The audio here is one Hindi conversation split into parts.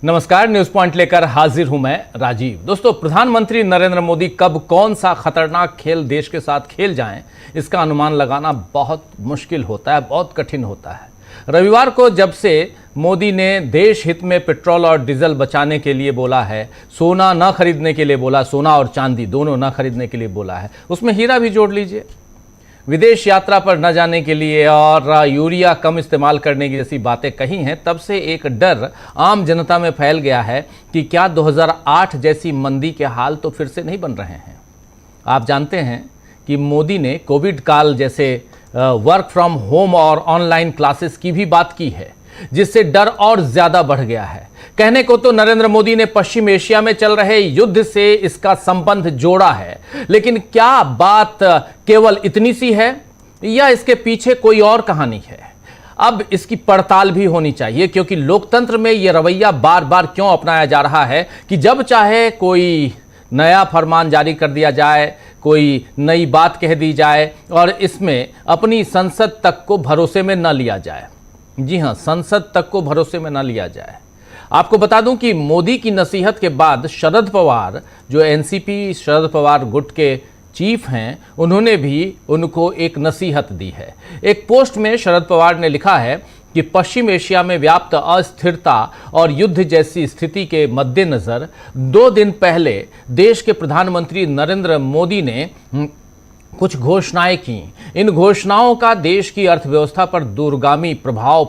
नमस्कार, न्यूज पॉइंट लेकर हाजिर हूं मैं राजीव। दोस्तों, प्रधानमंत्री नरेंद्र मोदी कब कौन सा खतरनाक खेल देश के साथ खेल जाएं, इसका अनुमान लगाना बहुत मुश्किल होता है, बहुत कठिन होता है। रविवार को जब से मोदी ने देश हित में पेट्रोल और डीजल बचाने के लिए बोला है, सोना न खरीदने के लिए बोला, सोना और चांदी दोनों न खरीदने के लिए बोला है, उसमें हीरा भी जोड़ लीजिए, विदेश यात्रा पर न जाने के लिए और यूरिया कम इस्तेमाल करने की जैसी बातें कही हैं, तब से एक डर आम जनता में फैल गया है कि क्या 2008 जैसी मंदी के हाल तो फिर से नहीं बन रहे हैं। आप जानते हैं कि मोदी ने कोविड काल जैसे वर्क फ्रॉम होम और ऑनलाइन क्लासेस की भी बात की है, जिससे डर और ज्यादा बढ़ गया है। कहने को तो नरेंद्र मोदी ने पश्चिम एशिया में चल रहे युद्ध से इसका संबंध जोड़ा है, लेकिन क्या बात केवल इतनी सी है या इसके पीछे कोई और कहानी है? अब इसकी पड़ताल भी होनी चाहिए, क्योंकि लोकतंत्र में यह रवैया बार बार क्यों अपनाया जा रहा है कि जब चाहे कोई नया फरमान जारी कर दिया जाए, कोई नई बात कह दी जाए और इसमें अपनी संसद तक को भरोसे में न लिया जाए। जी हां, संसद तक को भरोसे में न लिया जाए। आपको बता दूं कि मोदी की नसीहत के बाद शरद पवार, जो एनसीपी शरद पवार गुट के चीफ हैं, उन्होंने भी उनको एक नसीहत दी है। एक पोस्ट में शरद पवार ने लिखा है कि पश्चिम एशिया में व्याप्त अस्थिरता और युद्ध जैसी स्थिति के मद्देनजर 2 दिन पहले देश के प्रधानमंत्री नरेंद्र मोदी ने कुछ घोषणाएं की। इन घोषणाओं का देश की अर्थव्यवस्था पर दूरगामी प्रभाव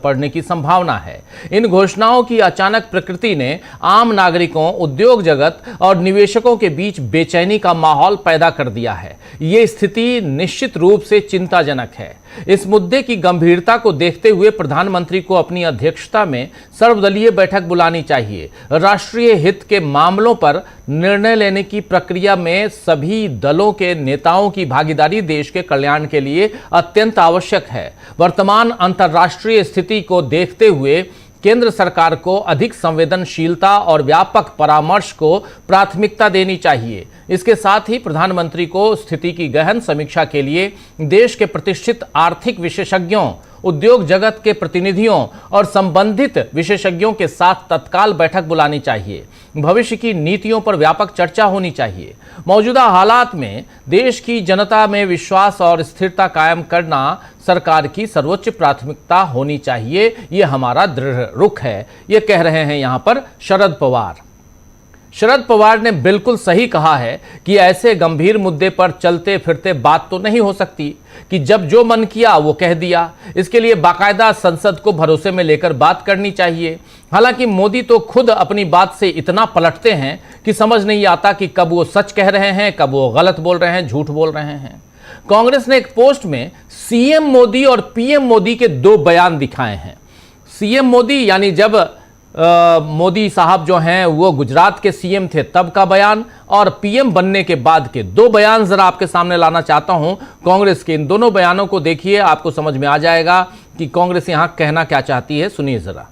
पड़ने की संभावना है। इन घोषणाओं की अचानक प्रकृति ने आम नागरिकों, उद्योग जगत और निवेशकों के बीच बेचैनी का माहौल पैदा कर दिया है। ये स्थिति निश्चित रूप से चिंताजनक है। इस मुद्दे की गंभीरता को देखते हुए प्रधानमंत्री को अपनी अध्यक्षता में सर्वदलीय बैठक बुलानी चाहिए। राष्ट्रीय हित के मामलों पर निर्णय लेने की प्रक्रिया में सभी दलों के नेताओं की भागीदारी देश के कल्याण के लिए अत्यंत आवश्यक है। वर्तमान अंतर्राष्ट्रीय स्थिति को देखते हुए केंद्र सरकार को अधिक संवेदनशीलता और व्यापक परामर्श को प्राथमिकता देनी चाहिए। इसके साथ ही प्रधानमंत्री को स्थिति की गहन समीक्षा के लिए देश के प्रतिष्ठित आर्थिक विशेषज्ञों, उद्योग जगत के प्रतिनिधियों और संबंधित विशेषज्ञों के साथ तत्काल बैठक बुलानी चाहिए। भविष्य की नीतियों पर व्यापक चर्चा होनी चाहिए। मौजूदा हालात में देश की जनता में विश्वास और स्थिरता कायम करना सरकार की सर्वोच्च प्राथमिकता होनी चाहिए। ये हमारा दृढ़ रुख है, ये कह रहे हैं यहां पर शरद पवार। शरद पवार ने बिल्कुल सही कहा है कि ऐसे गंभीर मुद्दे पर चलते फिरते बात तो नहीं हो सकती कि जब जो मन किया वो कह दिया। इसके लिए बाकायदा संसद को भरोसे में लेकर बात करनी चाहिए। हालांकि मोदी तो खुद अपनी बात से इतना पलटते हैं कि समझ नहीं आता कि कब वो सच कह रहे हैं, कब वो गलत बोल रहे हैं, झूठ बोल रहे हैं। कांग्रेस ने एक पोस्ट में सीएम मोदी और पीएम मोदी के 2 बयान दिखाए हैं। सीएम मोदी यानी जब मोदी साहब जो हैं वो गुजरात के सीएम थे तब का बयान, और पीएम बनने के बाद के 2 बयान जरा आपके सामने लाना चाहता हूं कांग्रेस के। इन दोनों बयानों को देखिए, आपको समझ में आ जाएगा कि कांग्रेस यहां कहना क्या चाहती है। सुनिए जरा।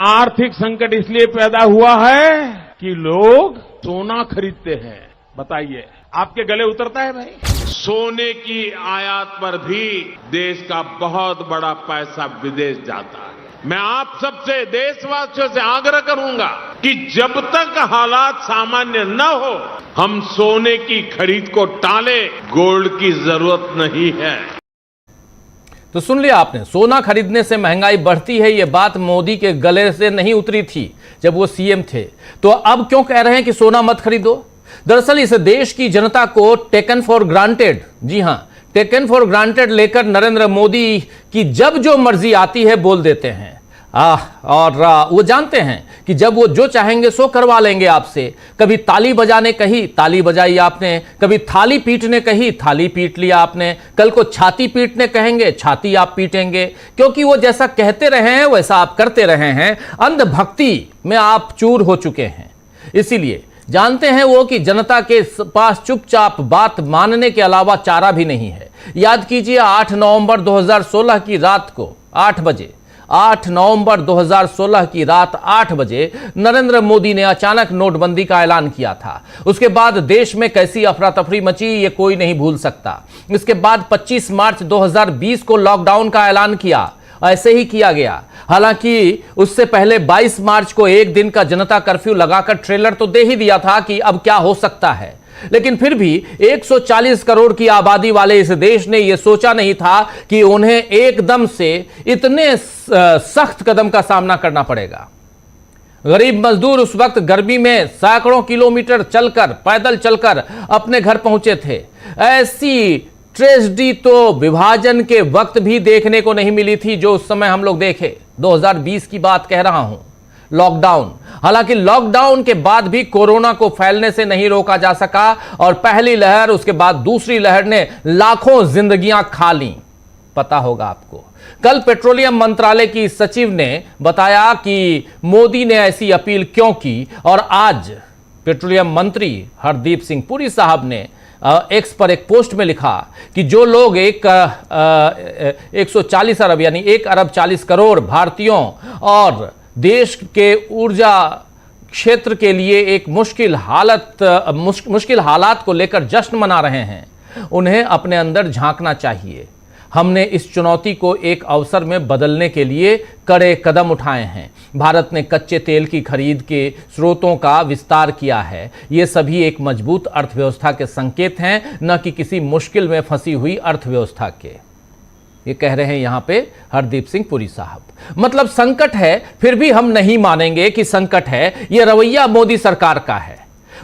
आर्थिक संकट इसलिए पैदा हुआ है कि लोग सोना खरीदते हैं। बताइए, आपके गले उतरता है भाई? सोने की आयात पर भी देश का बहुत बड़ा पैसा विदेश जाता है। मैं आप सबसे, देशवासियों से आग्रह करूंगा कि जब तक हालात सामान्य न हो, हम सोने की खरीद को टालें। गोल्ड की जरूरत नहीं है। तो सुन लिया आपने, सोना खरीदने से महंगाई बढ़ती है, यह बात मोदी के गले से नहीं उतरी थी जब वो सीएम थे। तो अब क्यों कह रहे हैं कि सोना मत खरीदो? दरअसल इस देश की जनता को टेकन फॉर ग्रांटेड, जी हां, टेकन फॉर ग्रांटेड लेकर नरेंद्र मोदी की जब जो मर्जी आती है बोल देते हैं। और वो जानते हैं कि जब वो जो चाहेंगे सो करवा लेंगे आपसे। कभी ताली बजाने कही, ताली बजाई आपने। कभी थाली पीटने कही, थाली पीट लिया आपने। कल को छाती पीटने कहेंगे, छाती आप पीटेंगे, क्योंकि वो जैसा कहते रहे हैं वैसा आप करते रहे हैं। अंधभक्ति में आप चूर हो चुके हैं। इसीलिए जानते हैं वो कि जनता के पास चुपचाप बात मानने के अलावा चारा भी नहीं है। याद कीजिए 8 नवंबर 2016 की रात को 8 बजे 8 नवंबर 2016 की रात 8 बजे नरेंद्र मोदी ने अचानक नोटबंदी का ऐलान किया था। उसके बाद देश में कैसी अफरा तफरी मची ये कोई नहीं भूल सकता। इसके बाद 25 मार्च 2020 को लॉकडाउन का ऐलान किया ऐसे ही किया गया। हालांकि उससे पहले 22 मार्च को एक दिन का जनता कर्फ्यू लगाकर ट्रेलर तो दे ही दिया था कि अब क्या हो सकता है, लेकिन फिर भी 140 करोड़ की आबादी वाले इस देश ने यह सोचा नहीं था कि उन्हें एकदम से इतने सख्त कदम का सामना करना पड़ेगा। गरीब मजदूर उस वक्त गर्मी में सैकड़ों किलोमीटर चलकर, पैदल चलकर अपने घर पहुंचे थे। ऐसी ट्रेजेडी तो विभाजन के वक्त भी देखने को नहीं मिली थी जो उस समय हम लोग देखे। 2020 की बात कह रहा हूं, लॉकडाउन। हालांकि लॉकडाउन के बाद भी कोरोना को फैलने से नहीं रोका जा सका और पहली लहर, उसके बाद दूसरी लहर ने लाखों जिंदगियां खा ली। पता होगा आपको, कल पेट्रोलियम मंत्रालय की सचिव ने बताया कि मोदी ने ऐसी अपील क्यों की, और आज पेट्रोलियम मंत्री हरदीप सिंह पुरी साहब ने एक्स पर एक पोस्ट में लिखा कि जो लोग 140 अरब यानी 1 अरब 40 करोड़ भारतीयों और देश के ऊर्जा क्षेत्र के लिए एक मुश्किल हालात को लेकर जश्न मना रहे हैं, उन्हें अपने अंदर झांकना चाहिए। हमने इस चुनौती को एक अवसर में बदलने के लिए कड़े कदम उठाए हैं। भारत ने कच्चे तेल की खरीद के स्रोतों का विस्तार किया है। ये सभी एक मजबूत अर्थव्यवस्था के संकेत हैं, न कि किसी मुश्किल में फंसी हुई अर्थव्यवस्था के। ये कह रहे हैं यहां पे हरदीप सिंह पुरी साहब। मतलब संकट है, फिर भी हम नहीं मानेंगे कि संकट है। ये रवैया मोदी सरकार का है।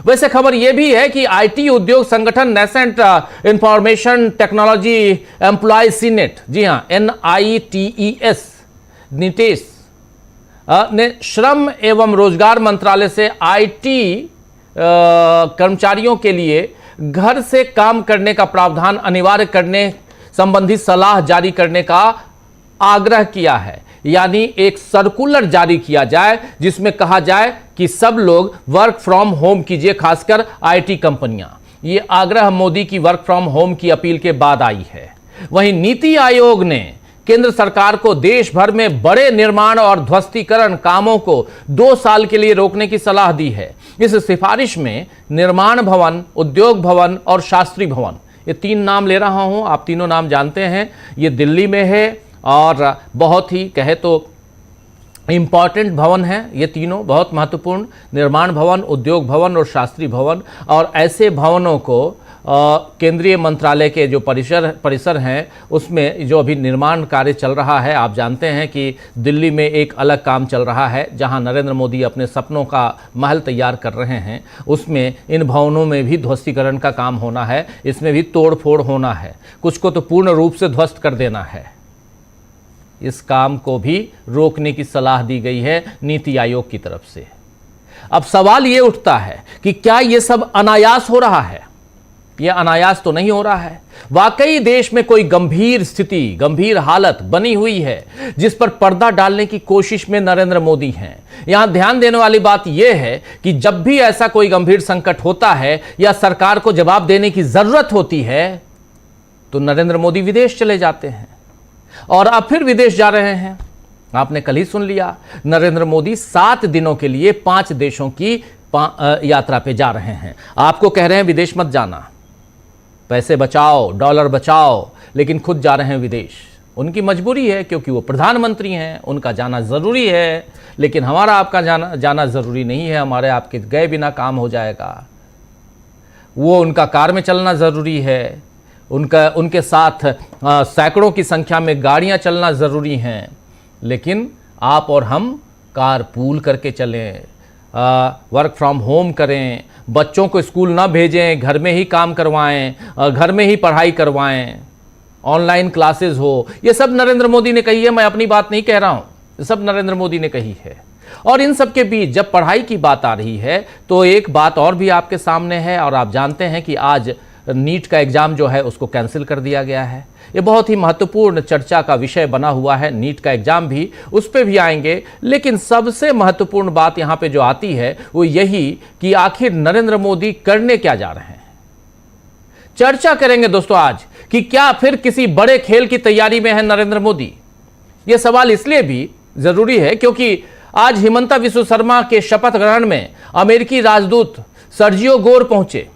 वैसे खबर यह भी है कि आईटी उद्योग संगठन nascent information technology employ senate, जी हां NITES, नीटेस ने श्रम एवं रोजगार मंत्रालय से आईटी कर्मचारियों के लिए घर से काम करने का प्रावधान अनिवार्य करने संबंधी सलाह जारी करने का आग्रह किया है। यानी एक सर्कुलर जारी किया जाए जिसमें कहा जाए कि सब लोग वर्क फ्रॉम होम कीजिए, खासकर आईटी कंपनियां। ये आग्रह मोदी की वर्क फ्रॉम होम की अपील के बाद आई है। वहीं नीति आयोग ने केंद्र सरकार को देश भर में बड़े निर्माण और ध्वस्तीकरण कामों को 2 साल के लिए रोकने की सलाह दी है। इस सिफारिश में निर्माण भवन, उद्योग भवन और शास्त्री भवन, ये 3 नाम ले रहा हूं, आप तीनों नाम जानते हैं। ये दिल्ली में है और बहुत ही कहे तो इंपॉर्टेंट भवन है। ये तीनों बहुत महत्वपूर्ण, निर्माण भवन, उद्योग भवन और शास्त्री भवन। और ऐसे भवनों को केंद्रीय मंत्रालय के जो परिसर हैं उसमें जो अभी निर्माण कार्य चल रहा है, आप जानते हैं कि दिल्ली में एक अलग काम चल रहा है जहां नरेंद्र मोदी अपने सपनों का महल तैयार कर रहे हैं। उसमें इन भवनों में भी ध्वस्तीकरण का काम होना है, इसमें भी तोड़ फोड़ होना है, कुछ को तो पूर्ण रूप से ध्वस्त कर देना है। इस काम को भी रोकने की सलाह दी गई है नीति आयोग की तरफ से। अब सवाल यह उठता है कि क्या यह सब अनायास हो रहा है? यह अनायास तो नहीं हो रहा है। वाकई देश में कोई गंभीर स्थिति, गंभीर हालत बनी हुई है जिस पर पर्दा डालने की कोशिश में नरेंद्र मोदी हैं। यहां ध्यान देने वाली बात यह है कि जब भी ऐसा कोई गंभीर संकट होता है या सरकार को जवाब देने की जरूरत होती है तो नरेंद्र मोदी विदेश चले जाते हैं और अब फिर विदेश जा रहे हैं। आपने कल ही सुन लिया, नरेंद्र मोदी 7 दिनों के लिए 5 देशों की यात्रा पे जा रहे हैं। आपको कह रहे हैं विदेश मत जाना, पैसे बचाओ, डॉलर बचाओ, लेकिन खुद जा रहे हैं विदेश। उनकी मजबूरी है क्योंकि वो प्रधानमंत्री हैं, उनका जाना ज़रूरी है। लेकिन हमारा आपका जाना ज़रूरी नहीं है। हमारे आपके गए बिना काम हो जाएगा। वो उनका कार में चलना ज़रूरी है, उनके साथ सैकड़ों की संख्या में गाड़ियां चलना ज़रूरी हैं। लेकिन आप और हम कार पूल करके चलें, वर्क फ्रॉम होम करें, बच्चों को स्कूल ना भेजें, घर में ही काम करवाएं, घर में ही पढ़ाई करवाएं, ऑनलाइन क्लासेस हो। ये सब नरेंद्र मोदी ने कही है, मैं अपनी बात नहीं कह रहा हूं, ये सब नरेंद्र मोदी ने कही है। और इन सब के बीच जब पढ़ाई की बात आ रही है तो एक बात और भी आपके सामने है, और आप जानते हैं कि आज नीट का एग्ज़ाम जो है उसको कैंसिल कर दिया गया है। ये बहुत ही महत्वपूर्ण चर्चा का विषय बना हुआ है। नीट का एग्ज़ाम भी, उस पर भी आएंगे। लेकिन सबसे महत्वपूर्ण बात यहाँ पे जो आती है वो यही कि आखिर नरेंद्र मोदी करने क्या जा रहे हैं। चर्चा करेंगे दोस्तों आज कि क्या फिर किसी बड़े खेल की तैयारी में है नरेंद्र मोदी। ये सवाल इसलिए भी ज़रूरी है क्योंकि आज हिमंता विश्व शर्मा के शपथ ग्रहण में अमेरिकी राजदूत सर्जियो गोर पहुंचे।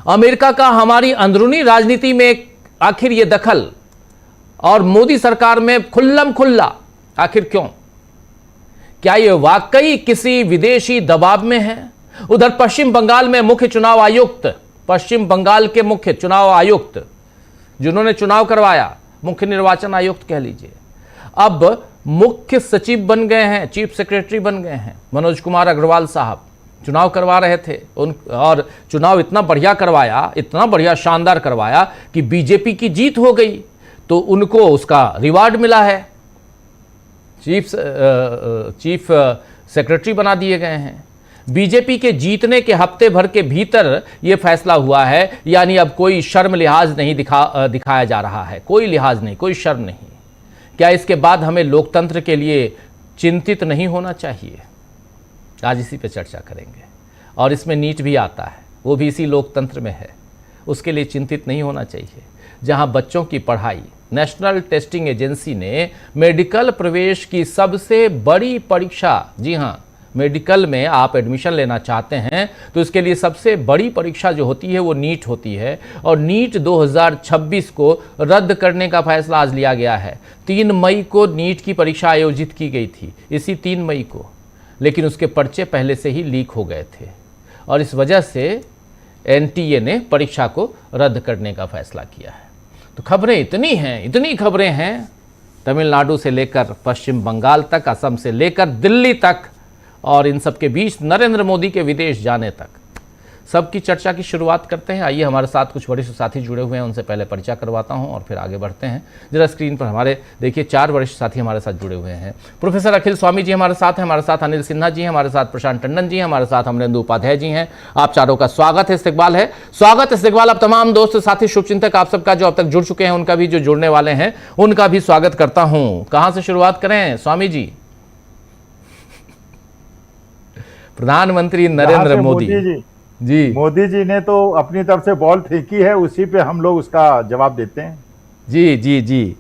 अमेरिका का हमारी अंदरूनी राजनीति में आखिर ये दखल और मोदी सरकार में खुल्लम खुल्ला आखिर क्यों? क्या ये वाकई किसी विदेशी दबाव में है? उधर पश्चिम बंगाल में मुख्य चुनाव आयुक्त, पश्चिम बंगाल के मुख्य चुनाव आयुक्त जिन्होंने चुनाव करवाया, मुख्य निर्वाचन आयुक्त कह लीजिए, अब मुख्य सचिव बन गए हैं, चीफ सेक्रेटरी बन गए हैं। मनोज कुमार अग्रवाल साहब चुनाव करवा रहे थे और चुनाव इतना बढ़िया करवाया, इतना बढ़िया शानदार करवाया कि बीजेपी की जीत हो गई, तो उनको उसका रिवार्ड मिला है, चीफ सेक्रेटरी बना दिए गए हैं। बीजेपी के जीतने के हफ्ते भर के भीतर यह फैसला हुआ है, यानी अब कोई शर्म लिहाज नहीं दिखाया जा रहा है, कोई लिहाज नहीं, कोई शर्म नहीं। क्या इसके बाद हमें लोकतंत्र के लिए चिंतित नहीं होना चाहिए? आज इसी पे चर्चा करेंगे। और इसमें नीट भी आता है, वो भी इसी लोकतंत्र में है, उसके लिए चिंतित नहीं होना चाहिए। जहां बच्चों की पढ़ाई, नेशनल टेस्टिंग एजेंसी ने मेडिकल प्रवेश की सबसे बड़ी परीक्षा, जी हां, मेडिकल में आप एडमिशन लेना चाहते हैं तो इसके लिए सबसे बड़ी परीक्षा जो होती है वो नीट होती है, और नीट 2026 को रद्द करने का फैसला आज लिया गया है। 3 मई को नीट की परीक्षा आयोजित की गई थी, इसी 3 मई को, लेकिन उसके पर्चे पहले से ही लीक हो गए थे और इस वजह से एनटीए ने परीक्षा को रद्द करने का फैसला किया है। तो खबरें इतनी हैं, इतनी खबरें हैं, तमिलनाडु से लेकर पश्चिम बंगाल तक, असम से लेकर दिल्ली तक, और इन सब के बीच नरेंद्र मोदी के विदेश जाने तक, सबकी चर्चा की शुरुआत करते हैं। आइए, हमारे साथ कुछ वरिष्ठ साथी जुड़े हुए हैं, उनसे पहले परिचय करवाता हूं और फिर आगे बढ़ते हैं। जरा स्क्रीन पर हमारे देखिए 4 वरिष्ठ साथी हमारे साथ जुड़े हुए हैं। प्रोफेसर अखिल स्वामी जी हमारे साथ हैं, हमारे साथ अनिल सिन्हा जी हैं, हमारे साथ प्रशांत टंडन जी हैं, हमारे साथ अमरेंदु उपाध्याय जी हैं। आप चारों का स्वागत है, इस्तकबाल है, स्वागत इस्तकबाल। अब तमाम दोस्त साथी शुभचिंतक आप सबका जो अब तक जुड़ चुके हैं, उनका भी, जो जुड़ने वाले हैं उनका भी स्वागत करता हूं। कहां से शुरुआत करें स्वामी जी? प्रधानमंत्री नरेंद्र मोदी जी, मोदी जी ने तो अपनी तरफ से बॉल फेंकी है, उसी पे हम लोग उसका जवाब देते हैं। जी जी जी,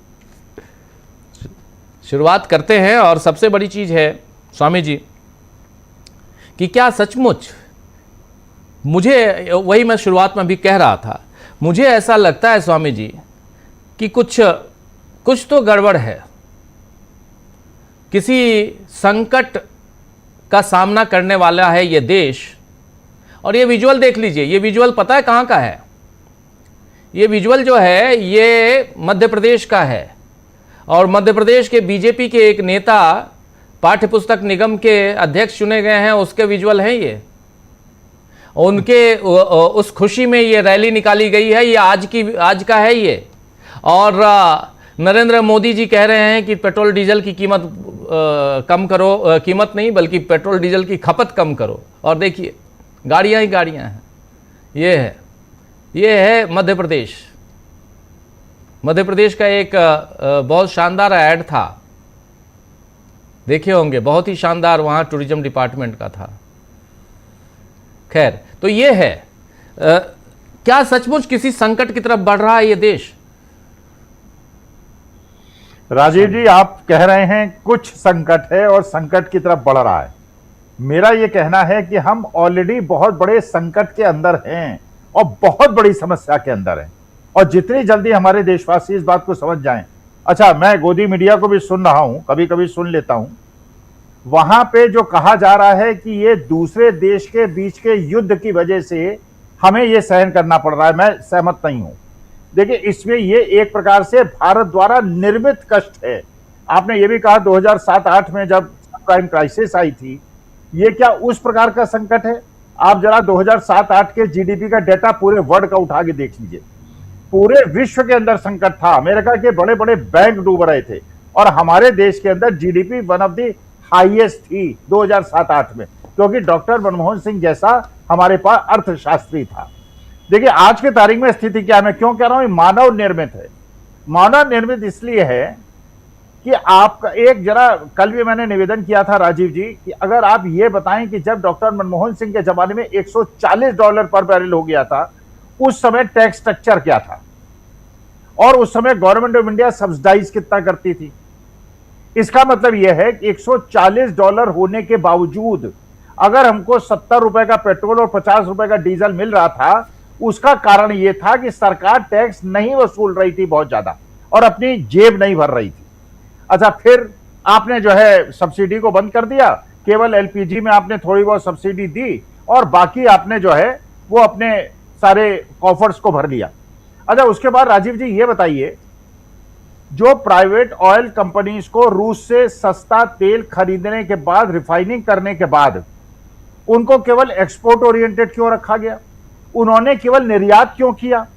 शुरुआत करते हैं। और सबसे बड़ी चीज है स्वामी जी कि क्या सचमुच, मुझे वही मैं शुरुआत में भी कह रहा था, मुझे ऐसा लगता है स्वामी जी कि कुछ तो गड़बड़ है, किसी संकट का सामना करने वाला है ये देश। और ये विजुअल देख लीजिए, ये विजुअल पता है कहां का है? ये विजुअल जो है ये मध्य प्रदेश का है, और मध्य प्रदेश के बीजेपी के एक नेता पाठ्य पुस्तक निगम के अध्यक्ष चुने गए हैं, उसके विजुअल हैं ये। उनके उस खुशी में ये रैली निकाली गई है, ये आज का है ये। और नरेंद्र मोदी जी कह रहे हैं कि पेट्रोल डीजल की कीमत कम करो, कीमत नहीं बल्कि पेट्रोल डीजल की खपत कम करो। और देखिए गाड़ियां ही गाड़ियां हैं। ये है मध्य प्रदेश। मध्य प्रदेश का एक बहुत शानदार ऐड था, देखे होंगे, बहुत ही शानदार, वहां टूरिज्म डिपार्टमेंट का था। खैर, तो ये है, क्या सचमुच किसी संकट की तरफ बढ़ रहा है ये देश? राजीव जी, आप कह रहे हैं कुछ संकट है और संकट की तरफ बढ़ रहा है। मेरा यह कहना है कि हम ऑलरेडी बहुत बड़े संकट के अंदर हैं और बहुत बड़ी समस्या के अंदर हैं, और जितनी जल्दी हमारे देशवासी इस बात को समझ जाएं। अच्छा, मैं गोदी मीडिया को भी सुन रहा हूं, कभी कभी सुन लेता हूं, वहां पे जो कहा जा रहा है कि ये दूसरे देश के बीच के युद्ध की वजह से हमें ये सहन करना पड़ रहा है, मैं सहमत नहीं हूं। देखिए, इसमें ये एक प्रकार से भारत द्वारा निर्मित कष्ट है। आपने ये भी कहा 2007-8 में जब प्राइम क्राइसिस आई थी, ये क्या उस प्रकार का संकट है? आप जरा 2007-8 के जीडीपी का डेटा पूरे वर्ल्ड का उठा के देख लीजिए। पूरे विश्व के अंदर संकट था, अमेरिका के बड़े बड़े बैंक डूब रहे थे, और हमारे देश के अंदर GDP one of the highest थी 2007-8 में, क्योंकि डॉक्टर मनमोहन सिंह जैसा हमारे पास अर्थशास्त्री था। देखिए, आज के तारीख में स्थिति क्या है, मैं क्यों कह रहा हूं, मानव निर्मित है। मानव निर्मित इसलिए है कि आपका एक, जरा कल भी मैंने निवेदन किया था राजीव जी, कि अगर आप ये बताएं कि जब डॉक्टर मनमोहन सिंह के जमाने में $140 पर बैरल हो गया था, उस समय टैक्स स्ट्रक्चर क्या था, और उस समय गवर्नमेंट ऑफ इंडिया सब्सिडाइज कितना करती थी। इसका मतलब यह है कि $140 होने के बावजूद अगर हमको 70 रुपए का पेट्रोल और 50 रुपए का डीजल मिल रहा था, उसका कारण यह था कि सरकार टैक्स नहीं वसूल रही थी बहुत ज्यादा, और अपनी जेब नहीं भर रही थी। अच्छा, फिर आपने जो है सब्सिडी को बंद कर दिया, केवल एलपीजी में आपने थोड़ी बहुत सब्सिडी दी और बाकी आपने जो है वो अपने सारे कॉफर्स को भर लिया। अच्छा, उसके बाद राजीव जी ये बताइए, जो प्राइवेट ऑयल कंपनीज को रूस से सस्ता तेल खरीदने के बाद, रिफाइनिंग करने के बाद, उनको केवल एक्सपोर्ट ओरिएंटेड क्यों रखा गया? उन्होंने केवल निर्यात क्यों किया?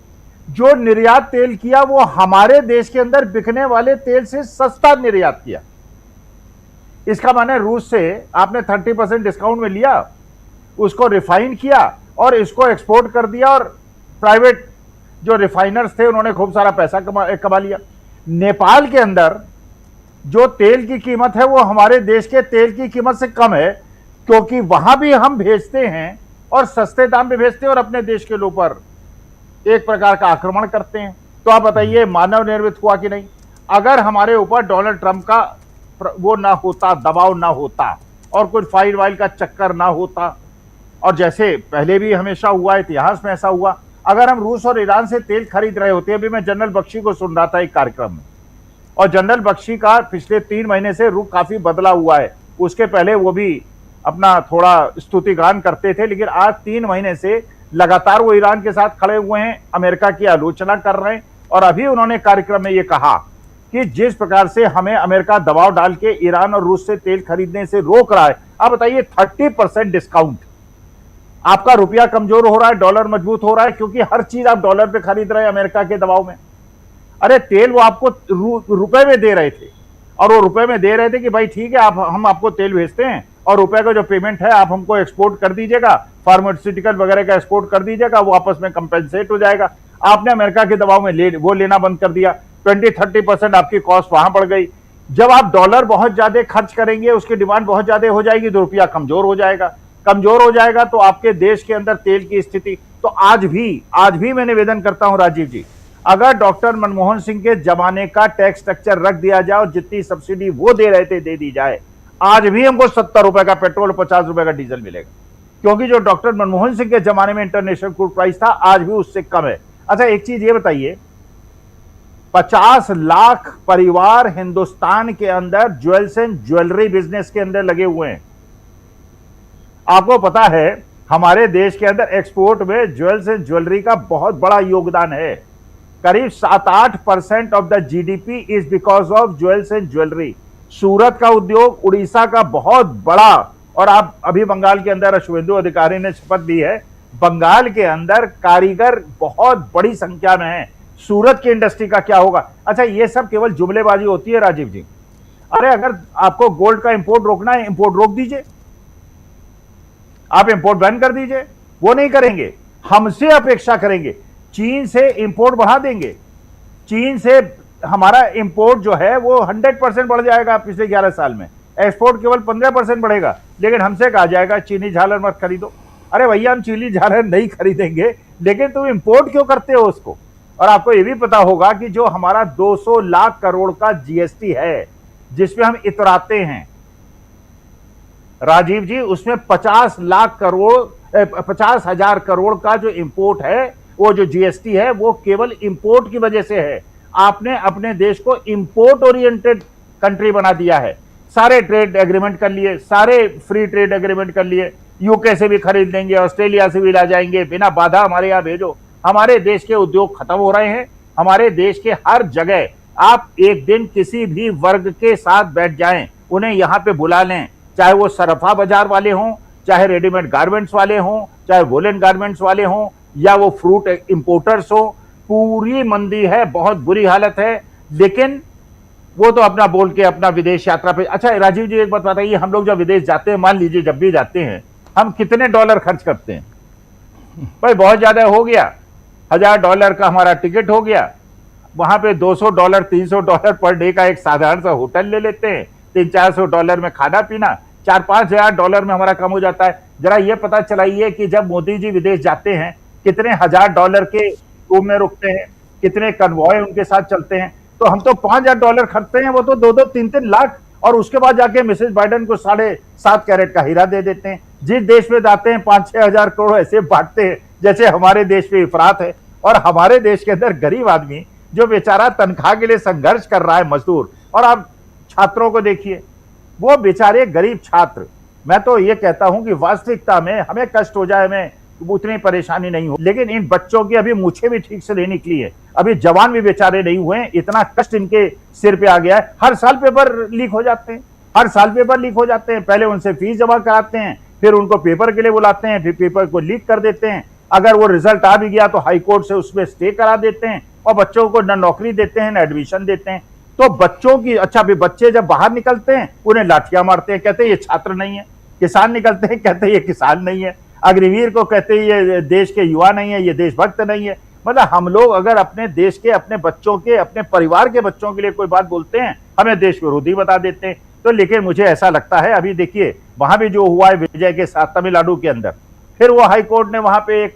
जो निर्यात तेल किया वो हमारे देश के अंदर बिकने वाले तेल से सस्ता निर्यात किया। इसका माने रूस से आपने 30% डिस्काउंट में लिया, उसको रिफाइन किया और इसको एक्सपोर्ट कर दिया और प्राइवेट जो रिफाइनर्स थे उन्होंने खूब सारा पैसा कमा लिया। नेपाल के अंदर जो तेल की कीमत है वो हमारे देश के तेल की कीमत से कम है, क्योंकि वहां भी हम भेजते हैं और सस्ते दाम पे भेजते हैं और अपने देश के ऊपर एक प्रकार का आक्रमण करते हैं। तो आप बताइए, मानव निर्मित हुआ कि नहीं? अगर हमारे ऊपर डोनाल्ड ट्रंप का वो ना होता, दबाव ना होता और कुछ फाइल वाइल का चक्कर ना होता, और जैसे पहले भी हमेशा हुआ, इतिहास में ऐसा हुआ, अगर हम रूस और ईरान से तेल खरीद रहे होते। अभी मैं जनरल बख्शी को सुन रहा था एक कार्यक्रम में, और जनरल बख्शी का पिछले 3 महीने से रुख काफी बदला हुआ है। उसके पहले वो भी अपना थोड़ा स्तुतिगान करते थे, लेकिन आज 3 महीने से लगातार वो ईरान के साथ खड़े हुए हैं, अमेरिका की आलोचना कर रहे हैं। और अभी उन्होंने कार्यक्रम में ये कहा कि जिस प्रकार से हमें अमेरिका दबाव डाल के ईरान और रूस से तेल खरीदने से रोक रहा है, आप बताइए 30% डिस्काउंट, आपका रुपया कमजोर हो रहा है, डॉलर मजबूत हो रहा है, क्योंकि हर चीज आप डॉलर पे खरीद रहे हैं अमेरिका के दबाव में। अरे तेल वो आपको रुपए में दे रहे थे, और वो रुपए में दे रहे थे कि भाई ठीक है, आप हम आपको तेल भेजते हैं और रुपए का जो पेमेंट है आप हमको एक्सपोर्ट कर दीजिएगा, फार्मास्यूटिकल वगैरह का एक्सपोर्ट कर दीजिएगा, वो आपस में कंपेंसेट हो जाएगा। आपने अमेरिका के दबाव में वो लेना बंद कर दिया, 20-30% आपकी कॉस्ट वहां बढ़ गई। जब आप डॉलर बहुत ज्यादा खर्च करेंगे, उसकी डिमांड बहुत ज्यादा हो जाएगी, तो रुपया कमजोर हो जाएगा। कमजोर हो जाएगा तो आपके देश के अंदर तेल की स्थिति, तो आज भी मैं निवेदन करता हूं राजीव जी, अगर डॉक्टर मनमोहन सिंह के जमाने का टैक्स स्ट्रक्चर रख दिया जाए और जितनी सब्सिडी वो दे रहे थे दे दी जाए, आज भी हमको 70 रुपए का पेट्रोल, 50 रुपए का डीजल मिलेगा, क्योंकि जो डॉक्टर मनमोहन सिंह के जमाने में इंटरनेशनल क्रूड प्राइस था आज भी उससे कम है। अच्छा, एक चीज ये बताइए, 50 लाख परिवार हिंदुस्तान के अंदर ज्वेल्स एंड ज्वेलरी बिजनेस के अंदर लगे हुए हैं। आपको पता है हमारे देश के अंदर एक्सपोर्ट में ज्वेल्स एंड ज्वेलरी का बहुत बड़ा योगदान है। करीब 7-8% of the GDP is because of jewels and jewellery. Surat का उद्योग, उड़ीसा का बहुत बड़ा, और आप अभी बंगाल के अंदर शुभेंदु अधिकारी ने शपथ ली है, बंगाल के अंदर कारीगर बहुत बड़ी संख्या में है। सूरत की इंडस्ट्री का क्या होगा? अच्छा, ये सब केवल जुमलेबाजी होती है राजीव जी। अरे अगर आपको गोल्ड का इंपोर्ट रोकना है, इंपोर्ट रोक दीजिए, आप इंपोर्ट बैन कर दीजिए। वो नहीं करेंगे, हमसे अपेक्षा करेंगे, चीन से इंपोर्ट बढ़ा देंगे। चीन से हमारा इंपोर्ट जो है वो 100% बढ़ जाएगा पिछले 11 साल में, एक्सपोर्ट केवल 15% बढ़ेगा। लेकिन हमसे कहा जाएगा चीनी झालर मत खरीदो। अरे भैया, हम चीनी झालर नहीं खरीदेंगे, लेकिन तुम इंपोर्ट क्यों करते हो उसको? और आपको ये भी पता होगा कि जो हमारा 200 लाख करोड़ का जीएसटी है, जिसमें हम इतराते हैं राजीव जी, उसमें 50,00,000 करोड़ का जो इंपोर्ट है, वो जो जीएसटी है, वो केवल इंपोर्ट की वजह से है। आपने अपने देश को इंपोर्ट ओरिएंटेड कंट्री बना दिया है। सारे ट्रेड एग्रीमेंट कर लिए, सारे फ्री ट्रेड एग्रीमेंट कर लिए, यूके से भी खरीद लेंगे, ऑस्ट्रेलिया से भी ला जाएंगे, बिना बाधा हमारे यहाँ भेजो। हमारे देश के उद्योग खत्म हो रहे हैं। हमारे देश के हर जगह आप एक दिन किसी भी वर्ग के साथ बैठ जाएं, उन्हें यहाँ पे बुला लें, चाहे वो सरफा बाजार वाले हों, चाहे रेडीमेड गारमेंट्स वाले हों, चाहे वोलन गारमेंट्स वाले हों, या वो फ्रूट इंपोर्टर्स हों, पूरी मंदी है, बहुत बुरी हालत है। लेकिन वो तो अपना बोल के अपना विदेश यात्रा पे। अच्छा राजीव जी, एक बात बताइए, हम लोग जब विदेश जाते हैं, मान लीजिए जब भी जाते हैं, हम कितने डॉलर खर्च करते हैं? भाई बहुत ज्यादा हो गया, $1000 का हमारा टिकट हो गया, वहां पे $200 $300 पर डे का एक साधारण सा होटल ले लेते हैं, $300-400 में खाना पीना, $4-5 में हमारा कम हो जाता है। जरा ये पता चलाइए कि जब मोदी जी विदेश जाते हैं, कितने $1000 के रूम में रुकते हैं, कितने कन्वॉय उनके साथ चलते हैं। तो हम तो $5000 खर्चते हैं, वो तो 2-2, 3-3 लाख, और उसके बाद जाके मिसेस बाइडेन को 7.5 कैरेट का हीरा दे देते हैं। जिस देश में जाते हैं 5-6 हजार करोड़ ऐसे बांटते हैं जैसे हमारे देश में इफरात है। और हमारे देश के अंदर गरीब आदमी जो बेचारा तनख्वाह के लिए संघर्ष कर रहा है, मजदूर, और आप छात्रों को देखिए, वो बेचारे गरीब छात्र, मैं तो ये कहता हूं कि वास्तविकता में हमें कष्ट हो जाए, हमें उतनी परेशानी नहीं हो, लेकिन इन बच्चों की अभी मूछें भी ठीक से नहीं निकली है, अभी जवान भी बेचारे नहीं हुए, इतना कष्ट इनके सिर पे आ गया है। हर साल पेपर लीक हो जाते हैं, हर साल पेपर लीक हो जाते हैं। पहले उनसे फीस जमा कराते हैं, फिर उनको पेपर के लिए बुलाते हैं, फिर पेपर को लीक कर देते हैं। अगर वो रिजल्ट आ भी गया तो हाई कोर्ट से उसमें स्टे करा देते हैं और बच्चों को न नौकरी देते हैं न एडमिशन देते हैं। तो बच्चों की, अच्छा भी बच्चे जब बाहर निकलते हैं उन्हें लाठियां मारते हैं, कहते हैं ये छात्र नहीं है। किसान निकलते हैं, कहते हैं ये किसान नहीं है। अग्निवीर को कहते हैं ये देश के युवा नहीं है, ये देशभक्त नहीं है। मतलब हम लोग अगर अपने देश के, अपने बच्चों के, अपने परिवार के बच्चों के लिए कोई बात बोलते हैं, हमें देश विरोधी बता देते हैं। तो लेकिन मुझे ऐसा लगता है, अभी देखिए वहां भी जो हुआ है विजय के साथ तमिलनाडु के अंदर, फिर वो हाई कोर्ट ने वहां पे एक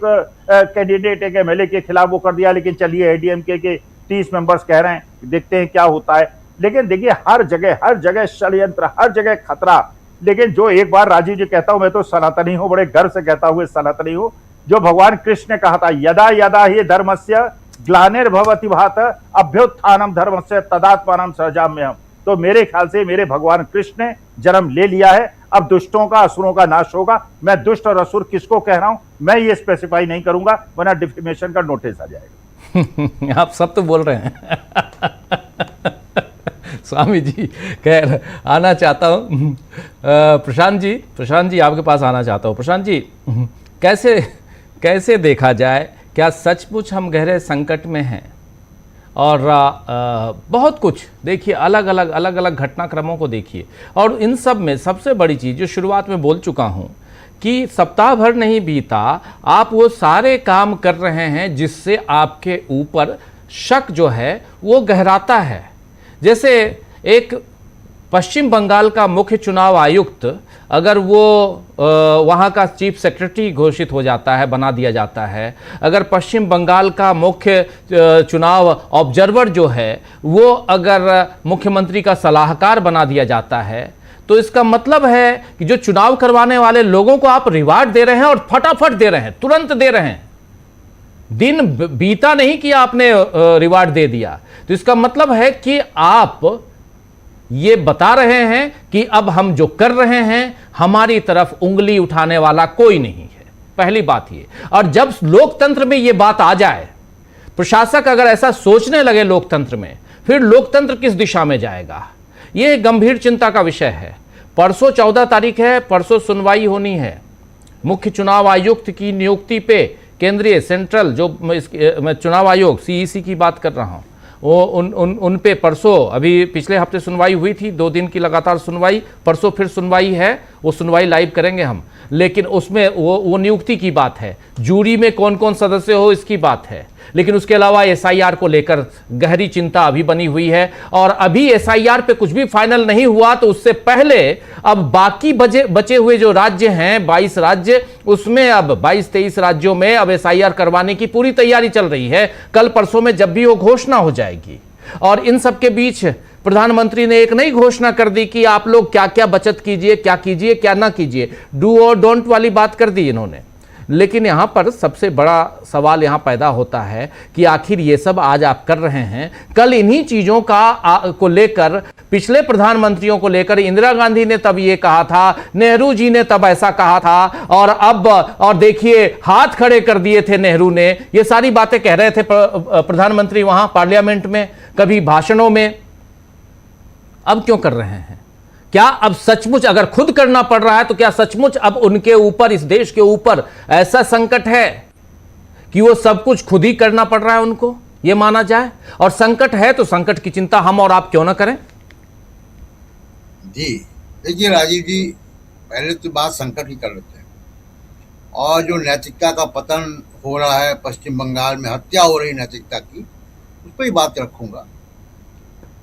कैंडिडेट, एक एमएलए के खिलाफ वो कर दिया, लेकिन चलिए एडीएमके के 30 मेंबर्स कह रहे हैं, देखते हैं क्या होता है। लेकिन देखिए हर जगह षड्यंत्र, हर जगह खतरा। लेकिन जो एक बार राजीव जी, कहता हूं मैं तो सनातनी हूं, बड़े गर्व से कहता हुए सनातनी हूं, जो भगवान कृष्ण ने कहा था, यदा यदा ही धर्मस्य ग्लानिर्भवति भात अभ्युत्थानम धर्मस्य तदात्मानं सृजाम्यहम्। तो मेरे ख्याल से मेरे भगवान कृष्ण ने जन्म ले लिया है, अब दुष्टों का, असुरों का नाश होगा। मैं दुष्ट और असुर किसको कह रहा हूं मैं ये स्पेसिफाई नहीं करूंगा, वरना डिफेमेशन का नोटिस आ जाएगा। आप सब तो बोल रहे हैं। स्वामी जी खैर आना चाहता हूँ, प्रशांत जी आपके पास आना चाहता हूँ। प्रशांत जी, कैसे देखा जाए, क्या सचमुच हम गहरे संकट में हैं? और बहुत कुछ देखिए, अलग अलग घटनाक्रमों को देखिए, और इन सब में सबसे बड़ी चीज़ जो शुरुआत में बोल चुका हूँ कि सप्ताह भर नहीं बीता, आप वो सारे काम कर रहे हैं जिससे आपके ऊपर शक जो है वो गहराता है। जैसे एक पश्चिम बंगाल का मुख्य चुनाव आयुक्त, अगर वो वहाँ का चीफ सेक्रेटरी घोषित हो जाता है, बना दिया जाता है, अगर पश्चिम बंगाल का मुख्य चुनाव ऑब्जर्वर जो है वो अगर मुख्यमंत्री का सलाहकार बना दिया जाता है, तो इसका मतलब है कि जो चुनाव करवाने वाले लोगों को आप रिवार्ड दे रहे हैं और फटाफट दे रहे हैं, तुरंत दे रहे हैं। दिन बीता नहीं कि आपने रिवार्ड दे दिया। तो इसका मतलब है कि आप ये बता रहे हैं कि अब हम जो कर रहे हैं हमारी तरफ उंगली उठाने वाला कोई नहीं है, पहली बात ये। और जब लोकतंत्र में ये बात आ जाए, प्रशासक अगर ऐसा सोचने लगे लोकतंत्र में, फिर लोकतंत्र किस दिशा में जाएगा, ये गंभीर चिंता का विषय है। परसों 14 तारीख है, परसों सुनवाई होनी है मुख्य चुनाव आयुक्त की नियुक्ति पे। केंद्रीय सेंट्रल जो मैं चुनाव आयोग सीईसी की बात कर रहा हूं, वो उन पे परसों, अभी पिछले हफ्ते सुनवाई हुई थी, 2 दिन की लगातार सुनवाई, परसों फिर सुनवाई है, वो सुनवाई लाइव करेंगे हम। लेकिन उसमें वो नियुक्ति की बात है, जूरी में कौन कौन सदस्य हो इसकी बात है। लेकिन उसके अलावा एसआईआर को लेकर गहरी चिंता अभी बनी हुई है, और अभी एसआईआर पे कुछ भी फाइनल नहीं हुआ, तो उससे पहले अब बाकी बचे हुए जो राज्य हैं 22 राज्य, उसमें अब 22-23 राज्यों में अब एसआईआर करवाने की पूरी तैयारी चल रही है। कल परसों में जब भी वो घोषणा हो जाएगी। और इन सब के बीच प्रधानमंत्री ने एक नई घोषणा कर दी कि आप लोग क्या क्या बचत कीजिए, क्या ना कीजिए, डू और डोंट वाली बात कर दी इन्होंने। लेकिन यहाँ पर सबसे बड़ा सवाल यहाँ पैदा होता है कि आखिर ये सब आज आप कर रहे हैं, कल इन्हीं चीज़ों को लेकर, पिछले प्रधानमंत्रियों को लेकर इंदिरा गांधी ने तब ये कहा था, नेहरू जी ने तब ऐसा कहा था, और देखिए हाथ खड़े कर दिए थे नेहरू ने, ये सारी बातें कह रहे थे प्रधानमंत्री वहाँ पार्लियामेंट में, कभी भाषणों में। अब क्यों कर रहे हैं? क्या अब सचमुच अगर खुद करना पड़ रहा है तो क्या सचमुच अब उनके ऊपर, इस देश के ऊपर ऐसा संकट है कि वो सब कुछ खुद ही करना पड़ रहा है उनको, ये माना जाए? और संकट है तो संकट की चिंता हम और आप क्यों ना करें? जी देखिए राजीव जी, पहले तो बात संकट की कर लेते हैं, और जो नैतिकता का पतन हो रहा है पश्चिम बंगाल में, हत्या हो रही नैतिकता की, उस पर ही बात रखूंगा।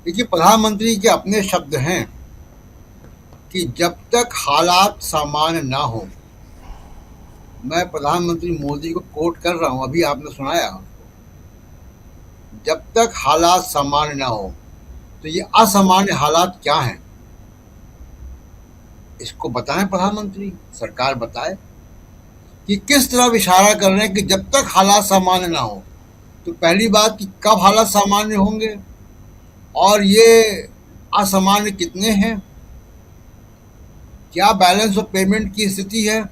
देखिए प्रधानमंत्री के अपने शब्द हैं कि जब तक हालात सामान्य ना हो, मैं प्रधानमंत्री मोदी को कोट कर रहा हूं, अभी आपने सुनाया, जब तक हालात सामान्य ना हो, तो ये असामान्य हालात क्या हैं इसको बताएं प्रधानमंत्री, सरकार बताए कि किस तरफ इशारा कर रहे हैं कि जब तक हालात सामान्य ना हो। तो पहली बात कि कब हालात सामान्य होंगे और ये असामान्य कितने हैं, क्या बैलेंस ऑफ पेमेंट की स्थिति है?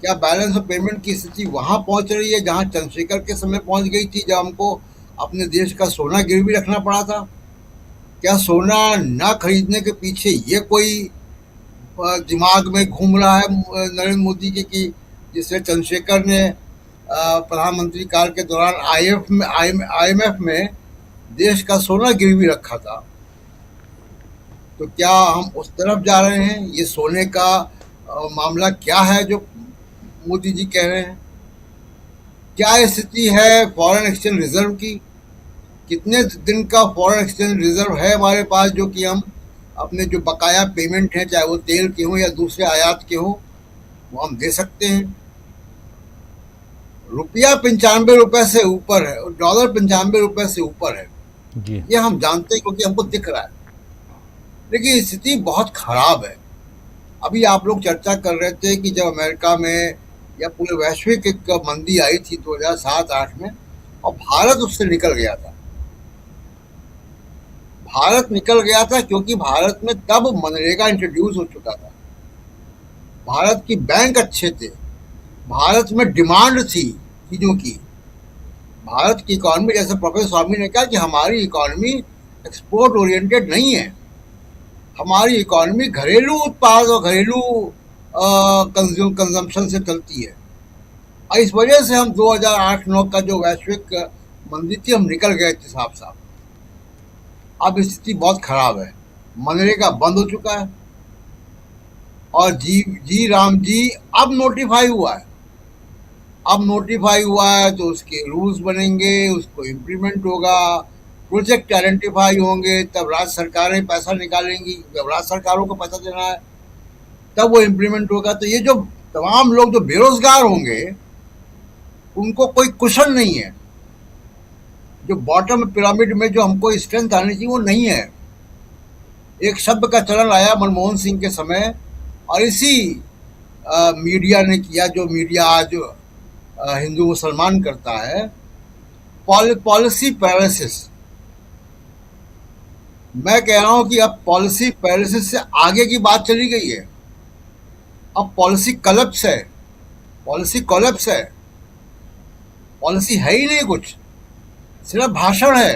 क्या बैलेंस ऑफ पेमेंट की स्थिति वहां पहुंच रही है जहां चंद्रशेखर के समय पहुंच गई थी, जब हमको अपने देश का सोना गिरवी रखना पड़ा था? क्या सोना न खरीदने के पीछे ये कोई दिमाग में घूम रहा है नरेंद्र मोदी के कि जिससे चंद्रशेखर ने प्रधानमंत्री काल के दौरान आईएमएफ में देश का सोना गिरवी रखा था? तो क्या हम उस तरफ जा रहे हैं? ये सोने का मामला क्या है जो मोदी जी कह रहे हैं? क्या स्थिति है फॉरेन एक्सचेंज रिजर्व की? कितने दिन का फॉरेन एक्सचेंज रिजर्व है हमारे पास जो कि हम अपने जो बकाया पेमेंट हैं, चाहे वो तेल के हों या दूसरे आयात के हों, वो हम दे सकते हैं? रुपया 95 रुपए से ऊपर है, डॉलर 95 रुपए से ऊपर है जी। ये हम जानते हैं क्योंकि हमको दिख रहा है। लेकिन स्थिति बहुत खराब है। अभी आप लोग चर्चा कर रहे थे कि जब अमेरिका में या पूरे वैश्विक एक मंदी आई थी 2007-8 में और भारत उससे निकल गया था। भारत निकल गया था क्योंकि भारत में तब मनरेगा इंट्रोड्यूस हो चुका था। भारत की बैंक अच्छे थे, भारत में डिमांड थी चीजों की। भारत की इकोनॉमी, जैसे प्रोफेसर स्वामी ने कहा कि हमारी इकोनॉमी एक्सपोर्ट ओरिएंटेड नहीं है, हमारी इकोनॉमी घरेलू उत्पाद और घरेलू कंजम्पशन से चलती है। और इस वजह से हम 2008-9 का जो वैश्विक मंदी थी हम निकल गए थे साफ साफ। अब स्थिति बहुत खराब है, मनरेगा बंद हो चुका है और जी राम जी अब नोटिफाई हुआ है। अब नोटिफाई हुआ है तो उसके रूल्स बनेंगे, उसको इम्प्लीमेंट होगा, प्रोजेक्ट आइडेंटिफाई होंगे, तब राज्य सरकारें पैसा निकालेंगी, जब राज्य सरकारों को पैसा देना है तब वो इम्प्लीमेंट होगा। तो ये जो तमाम लोग जो बेरोजगार होंगे उनको कोई कुशन नहीं है। जो बॉटम पिरामिड में जो हमको स्ट्रेंथ आनी चाहिए वो नहीं है। एक शब्द का चलन आया मनमोहन सिंह के समय और इसी मीडिया ने किया, जो मीडिया आज हिंदू मुसलमान करता है, पॉलिसी पैरालिसिस। मैं कह रहा हूं कि अब पॉलिसी पैरालिसिस से आगे की बात चली गई है। अब पॉलिसी कोलैप्स है, पॉलिसी कोलैप्स है, पॉलिसी है ही नहीं कुछ, सिर्फ भाषण है।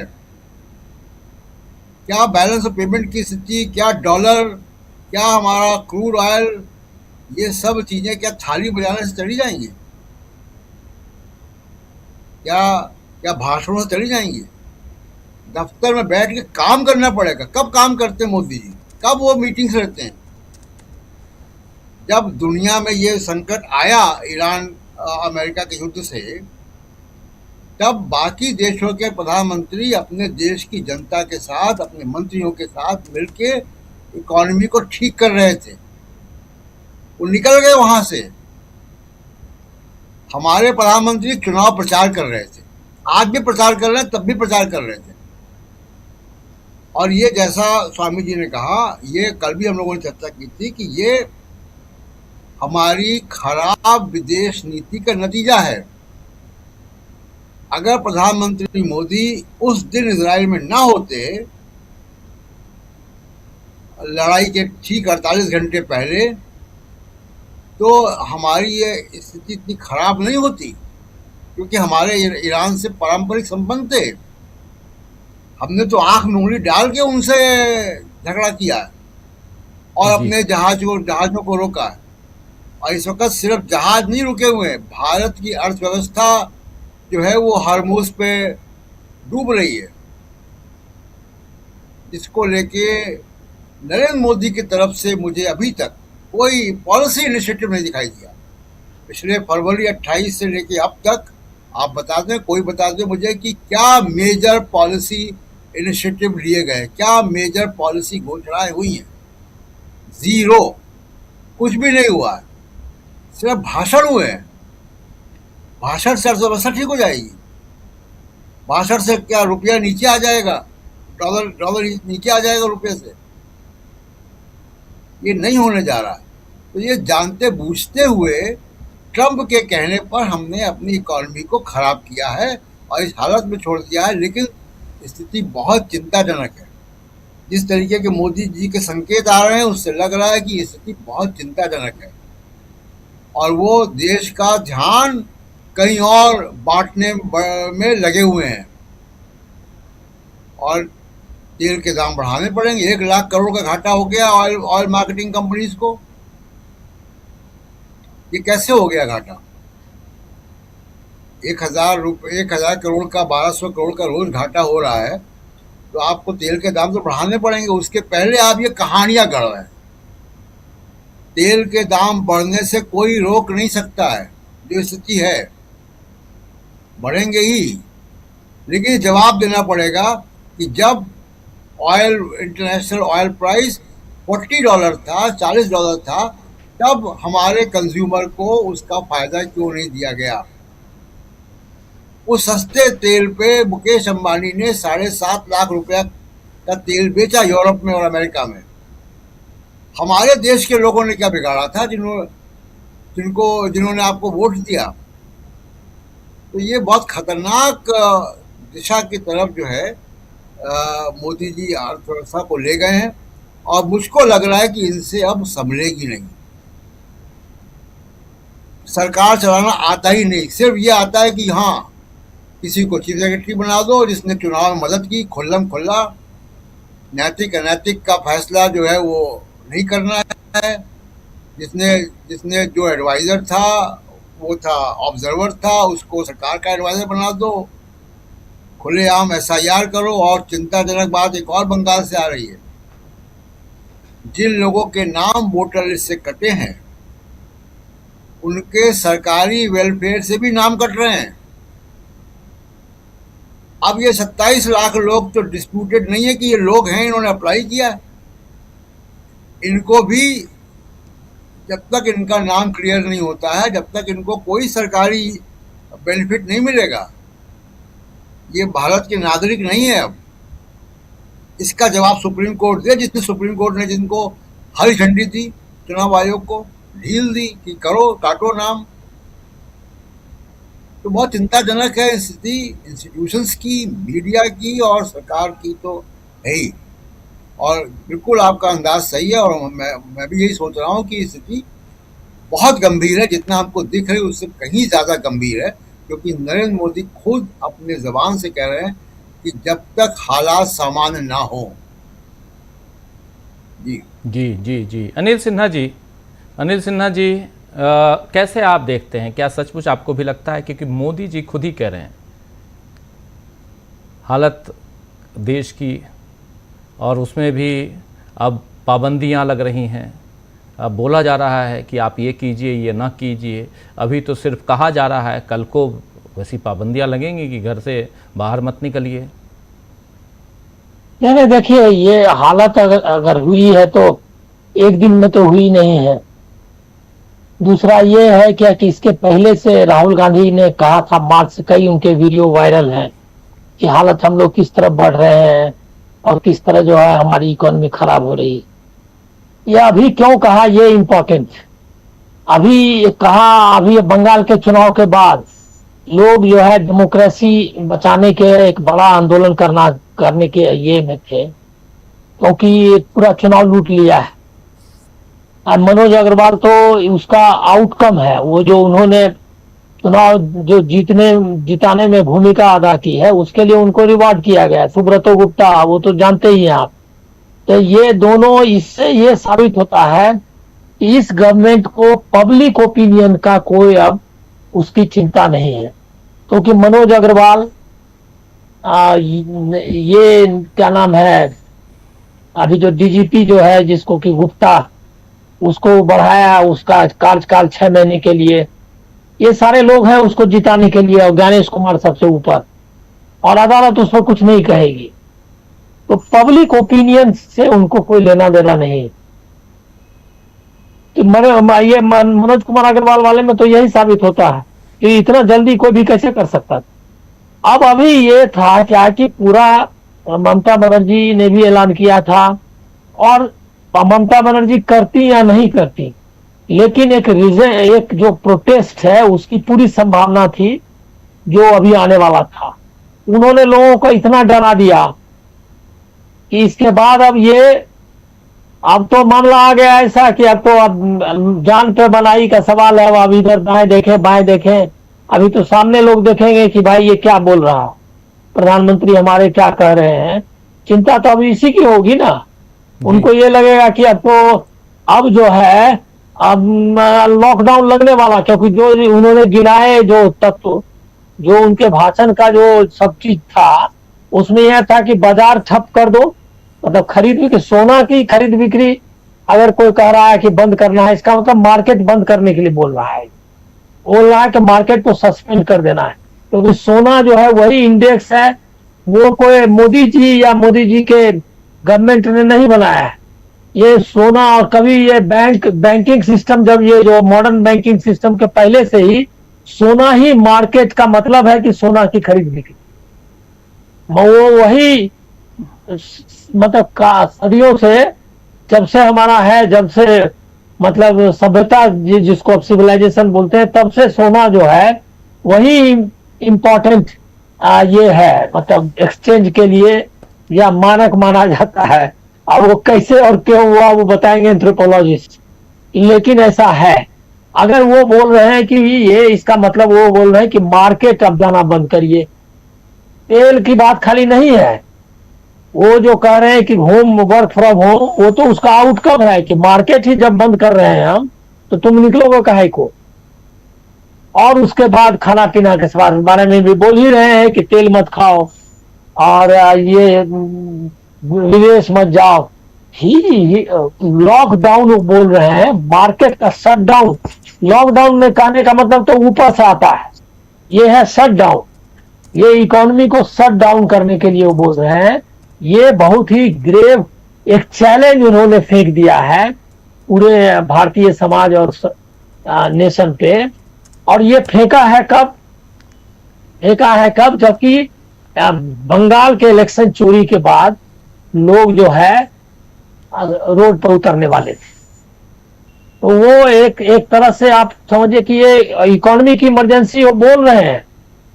क्या बैलेंस ऑफ पेमेंट की स्थिति, क्या डॉलर, क्या हमारा क्रूड ऑयल, ये सब चीजें क्या थाली बजाने से चली जाएंगी? क्या भाषणों से चली जाएंगी? दफ्तर में बैठ के काम करना पड़ेगा। कब काम करते हैं मोदी जी? कब वो मीटिंग्स रहते हैं? जब दुनिया में ये संकट आया ईरान अमेरिका के युद्ध से, तब बाकी देशों के प्रधानमंत्री अपने देश की जनता के साथ, अपने मंत्रियों के साथ मिलके इकोनॉमी को ठीक कर रहे थे। वो निकल गए वहां से। हमारे प्रधानमंत्री चुनाव प्रचार कर रहे थे, आज भी प्रचार कर रहे हैं, तब भी प्रचार कर रहे थे। और ये जैसा स्वामी जी ने कहा, ये कल भी हम लोगों ने चर्चा की थी कि ये हमारी खराब विदेश नीति का नतीजा है। अगर प्रधानमंत्री मोदी उस दिन इजराइल में ना होते, लड़ाई के ठीक 48 घंटे पहले, तो हमारी ये स्थिति इतनी खराब नहीं होती, क्योंकि हमारे ईरान से पारंपरिक संबंध थे। हमने तो आंख में उंगली डाल के उनसे झगड़ा किया है और अपने जहाजों को रोका है। और इस वक्त सिर्फ जहाज नहीं रुके हुए हैं, भारत की अर्थव्यवस्था जो है वो हरमुज पे डूब रही है, जिसको लेके नरेंद्र मोदी की तरफ से मुझे अभी तक कोई पॉलिसी इनिशिएटिव नहीं दिखाई दिया। पिछले फरवरी 28 से लेके अब तक आप बता दें, कोई बता दें मुझे कि क्या मेजर पॉलिसी इनिशिएटिव लिए गए, क्या मेजर पॉलिसी घोषणाएं हुई हैं? जीरो, कुछ भी नहीं हुआ है, सिर्फ भाषण हुए हैं। भाषण से अर्थव्यवस्था ठीक हो जाएगी? भाषण से क्या रुपया नीचे आ जाएगा? डॉलर नीचे आ जाएगा रुपये से? ये नहीं होने जा रहा है। तो ये जानते बूझते हुए ट्रंप के कहने पर हमने अपनी इकोनॉमी को खराब किया है और इस हालत में छोड़ दिया है। लेकिन स्थिति बहुत चिंताजनक है। जिस तरीके के मोदी जी के संकेत आ रहे हैं उससे लग रहा है कि ये स्थिति बहुत चिंताजनक है और वो देश का ध्यान कहीं और बांटने में लगे हुए हैं और तेल के दाम बढ़ाने पड़ेंगे। 1 लाख करोड़ का घाटा हो गया ऑयल मार्केटिंग कंपनीज को। ये कैसे हो गया घाटा? 1,000 करोड़ का 1,200 करोड़ का रोज घाटा हो रहा है, तो आपको तेल के दाम तो बढ़ाने पड़ेंगे। उसके पहले आप ये कहानियां गढ़ रहे हैं। तेल के दाम बढ़ने से कोई रोक नहीं सकता है, जो स्थिति है बढ़ेंगे ही, लेकिन जवाब देना पड़ेगा कि जब इंटरनेशनल ऑयल प्राइस $40 था, $40 था, तब हमारे कंज्यूमर को उसका फायदा क्यों नहीं दिया गया? उस सस्ते तेल पे मुकेश अंबानी ने 7.5 लाख रुपया का तेल बेचा यूरोप में और अमेरिका में। हमारे देश के लोगों ने क्या बिगाड़ा था जिन्होंने आपको वोट दिया? तो ये बहुत खतरनाक दिशा की तरफ जो है मोदी जी अर्थव्यवस्था को ले गए हैं और मुझको लग रहा है कि इनसे अब संभलेगी नहीं। सरकार चलाना आता ही नहीं, सिर्फ ये आता है कि हाँ किसी को चीफ सेक्रेटरी बना दो जिसने चुनाव में मदद की, खुल्लम खुल्ला। नैतिक अनैतिक का फैसला जो है वो नहीं करना है। जिसने जो एडवाइजर था वो था ऑब्जर्वर था, उसको सरकार का एडवाइजर बना दो। खुलेआम SIR करो। और चिंताजनक बात एक और बंगाल से आ रही है, जिन लोगों के नाम वोटर लिस्ट से कटे हैं उनके सरकारी वेलफेयर से भी नाम कट रहे हैं। अब ये 27 लाख लोग तो डिस्प्यूटेड नहीं है कि ये लोग हैं, इन्होंने अप्लाई किया। इनको भी जब तक इनका नाम क्लियर नहीं होता है, जब तक इनको कोई सरकारी बेनिफिट नहीं मिलेगा, ये भारत के नागरिक नहीं है। अब इसका जवाब सुप्रीम कोर्ट दे, जिसने सुप्रीम कोर्ट ने जिनको हरी झंडी दी, चुनाव आयोग को ढील दी कि करो, काटो नाम। तो बहुत चिंताजनक है स्थिति इंस्टीट्यूशंस की, मीडिया की और सरकार की तो है ही। और बिल्कुल आपका अंदाज सही है और मैं भी यही सोच रहा हूँ कि स्थिति बहुत गंभीर है। जितना हमको दिख रही है उससे कहीं ज़्यादा गंभीर है, क्योंकि नरेंद्र मोदी खुद अपने ज़बान से कह रहे हैं कि जब तक हालात सामान्य ना हो। जी जी जी जी अनिल सिन्हा जी, कैसे आप देखते हैं? क्या सचमुच आपको भी लगता है, क्योंकि मोदी जी खुद ही कह रहे हैं हालत देश की, और उसमें भी अब पाबंदियां लग रही हैं। अब बोला जा रहा है कि आप ये कीजिए, ये ना कीजिए। अभी तो सिर्फ कहा जा रहा है, कल को वैसी पाबंदियां लगेंगी कि घर से बाहर मत निकलिए। नहीं देखिए, ये हालत अगर हुई है तो एक दिन में तो हुई नहीं है। दूसरा ये है क्या कि इसके पहले से राहुल गांधी ने कहा था, मार्च से कई उनके वीडियो वायरल हैं कि हालत हम लोग किस तरफ बढ़ रहे हैं और किस तरह जो है हमारी इकोनॉमी खराब हो रही है। ये अभी क्यों कहा, ये इम्पोर्टेंट। अभी कहा, अभी बंगाल के चुनाव के बाद लोग जो है डेमोक्रेसी बचाने के एक बड़ा आंदोलन करने के ये में थे, क्योंकि पूरा चुनाव लूट लिया है। और मनोज अग्रवाल तो उसका आउटकम है, वो जो उन्होंने चुनाव जो जिताने में भूमिका अदा की है, उसके लिए उनको रिवॉर्ड किया गया। सुब्रतो गुप्ता, वो तो जानते ही हैं आप। तो ये दोनों, इससे ये साबित होता है कि इस गवर्नमेंट को पब्लिक ओपिनियन का कोई अब उसकी चिंता नहीं है। क्योंकि मनोज अग्रवाल, ये क्या नाम है, अभी जो DGP जो है जिसको कि गुप्ता, उसको बढ़ाया, उसका कार्यकाल 6 महीने के लिए। ये सारे लोग हैं उसको जिताने के लिए, और ज्ञानेश कुमार सबसे ऊपर, और अदालत उस पर कुछ नहीं कहेगी। तो पब्लिक ओपिनियन से उनको कोई लेना देना नहीं। तो ये मनोज कुमार अग्रवाल वाले में तो यही साबित होता है कि इतना जल्दी कोई भी कैसे कर सकता था। अब अभी ये था क्या कि पूरा ममता बनर्जी ने भी ऐलान किया था, और ममता बनर्जी करती या नहीं करती, लेकिन एक जो प्रोटेस्ट है उसकी पूरी संभावना थी जो अभी आने वाला था। उन्होंने लोगों को इतना डरा दिया कि इसके बाद अब तो मामला आ गया ऐसा कि अब जान पे बनाई का सवाल है। अब इधर दाएं देखें बाएं देखें, अभी तो सामने लोग देखेंगे कि भाई ये क्या बोल रहा है, प्रधानमंत्री हमारे क्या कह रहे हैं। चिंता तो अभी इसी की होगी ना। उनको ये लगेगा कि अब जो है अब लॉकडाउन लगने वाला, क्योंकि जो उन्होंने गिनाए जो तत्व, जो उनके भाषण का जो सब चीज था, उसमें यह था कि बाजार ठप कर दो, मतलब खरीद बिक्री, सोना की खरीद बिक्री अगर कोई कह रहा है कि बंद करना है, इसका मतलब मार्केट बंद करने के लिए बोल रहा है कि मार्केट को सस्पेंड कर देना है। क्योंकि सोना जो है वही इंडेक्स है, वो कोई मोदी जी या मोदी जी के गवर्नमेंट ने नहीं बनाया है। ये सोना, और कभी ये बैंकिंग सिस्टम, जब ये जो मॉडर्न बैंकिंग सिस्टम के पहले से ही सोना ही मार्केट का मतलब है कि सोना की खरीद बिक्री, वो वही मतलब सदियों से, जब से हमारा है, जब से मतलब सभ्यता जिसको अब सिविलाइजेशन बोलते हैं, तब से सोना जो है वही इम्पोर्टेंट ये है, मतलब एक्सचेंज के लिए या मानक माना जाता है। अब वो कैसे और क्यों हुआ वो बताएंगे एंथ्रोपोलॉजिस्ट, लेकिन ऐसा है। अगर वो बोल रहे हैं कि ये इसका मतलब वो बोल रहे हैं कि मार्केट अब जाना बंद करिए, तेल की बात खाली नहीं है। वो जो कह रहे हैं कि होम वर्क फ्रॉम होम, वो तो उसका आउटकम है कि मार्केट ही जब बंद कर रहे हैं हम, तो तुम निकलोगे काहे को। और उसके बाद खाना पीना के बारे में भी बोल ही रहे हैं कि तेल मत खाओ और ये विदेश मत जाओ। ही लॉकडाउन बोल रहे हैं, मार्केट का शटडाउन। लॉकडाउन में कहने का मतलब तो ऊपर से आता है, ये है शटडाउन। ये इकोनॉमी को शट डाउन करने के लिए वो बोल रहे हैं। ये बहुत ही ग्रेव एक चैलेंज उन्होंने फेंक दिया है पूरे भारतीय समाज और नेशन पे। और ये फेंका है कब, जबकि बंगाल के इलेक्शन चोरी के बाद लोग जो है रोड पर उतरने वाले थे। तो वो एक तरह से आप समझिए कि ये इकोनॉमी की इमरजेंसी वो बोल रहे हैं,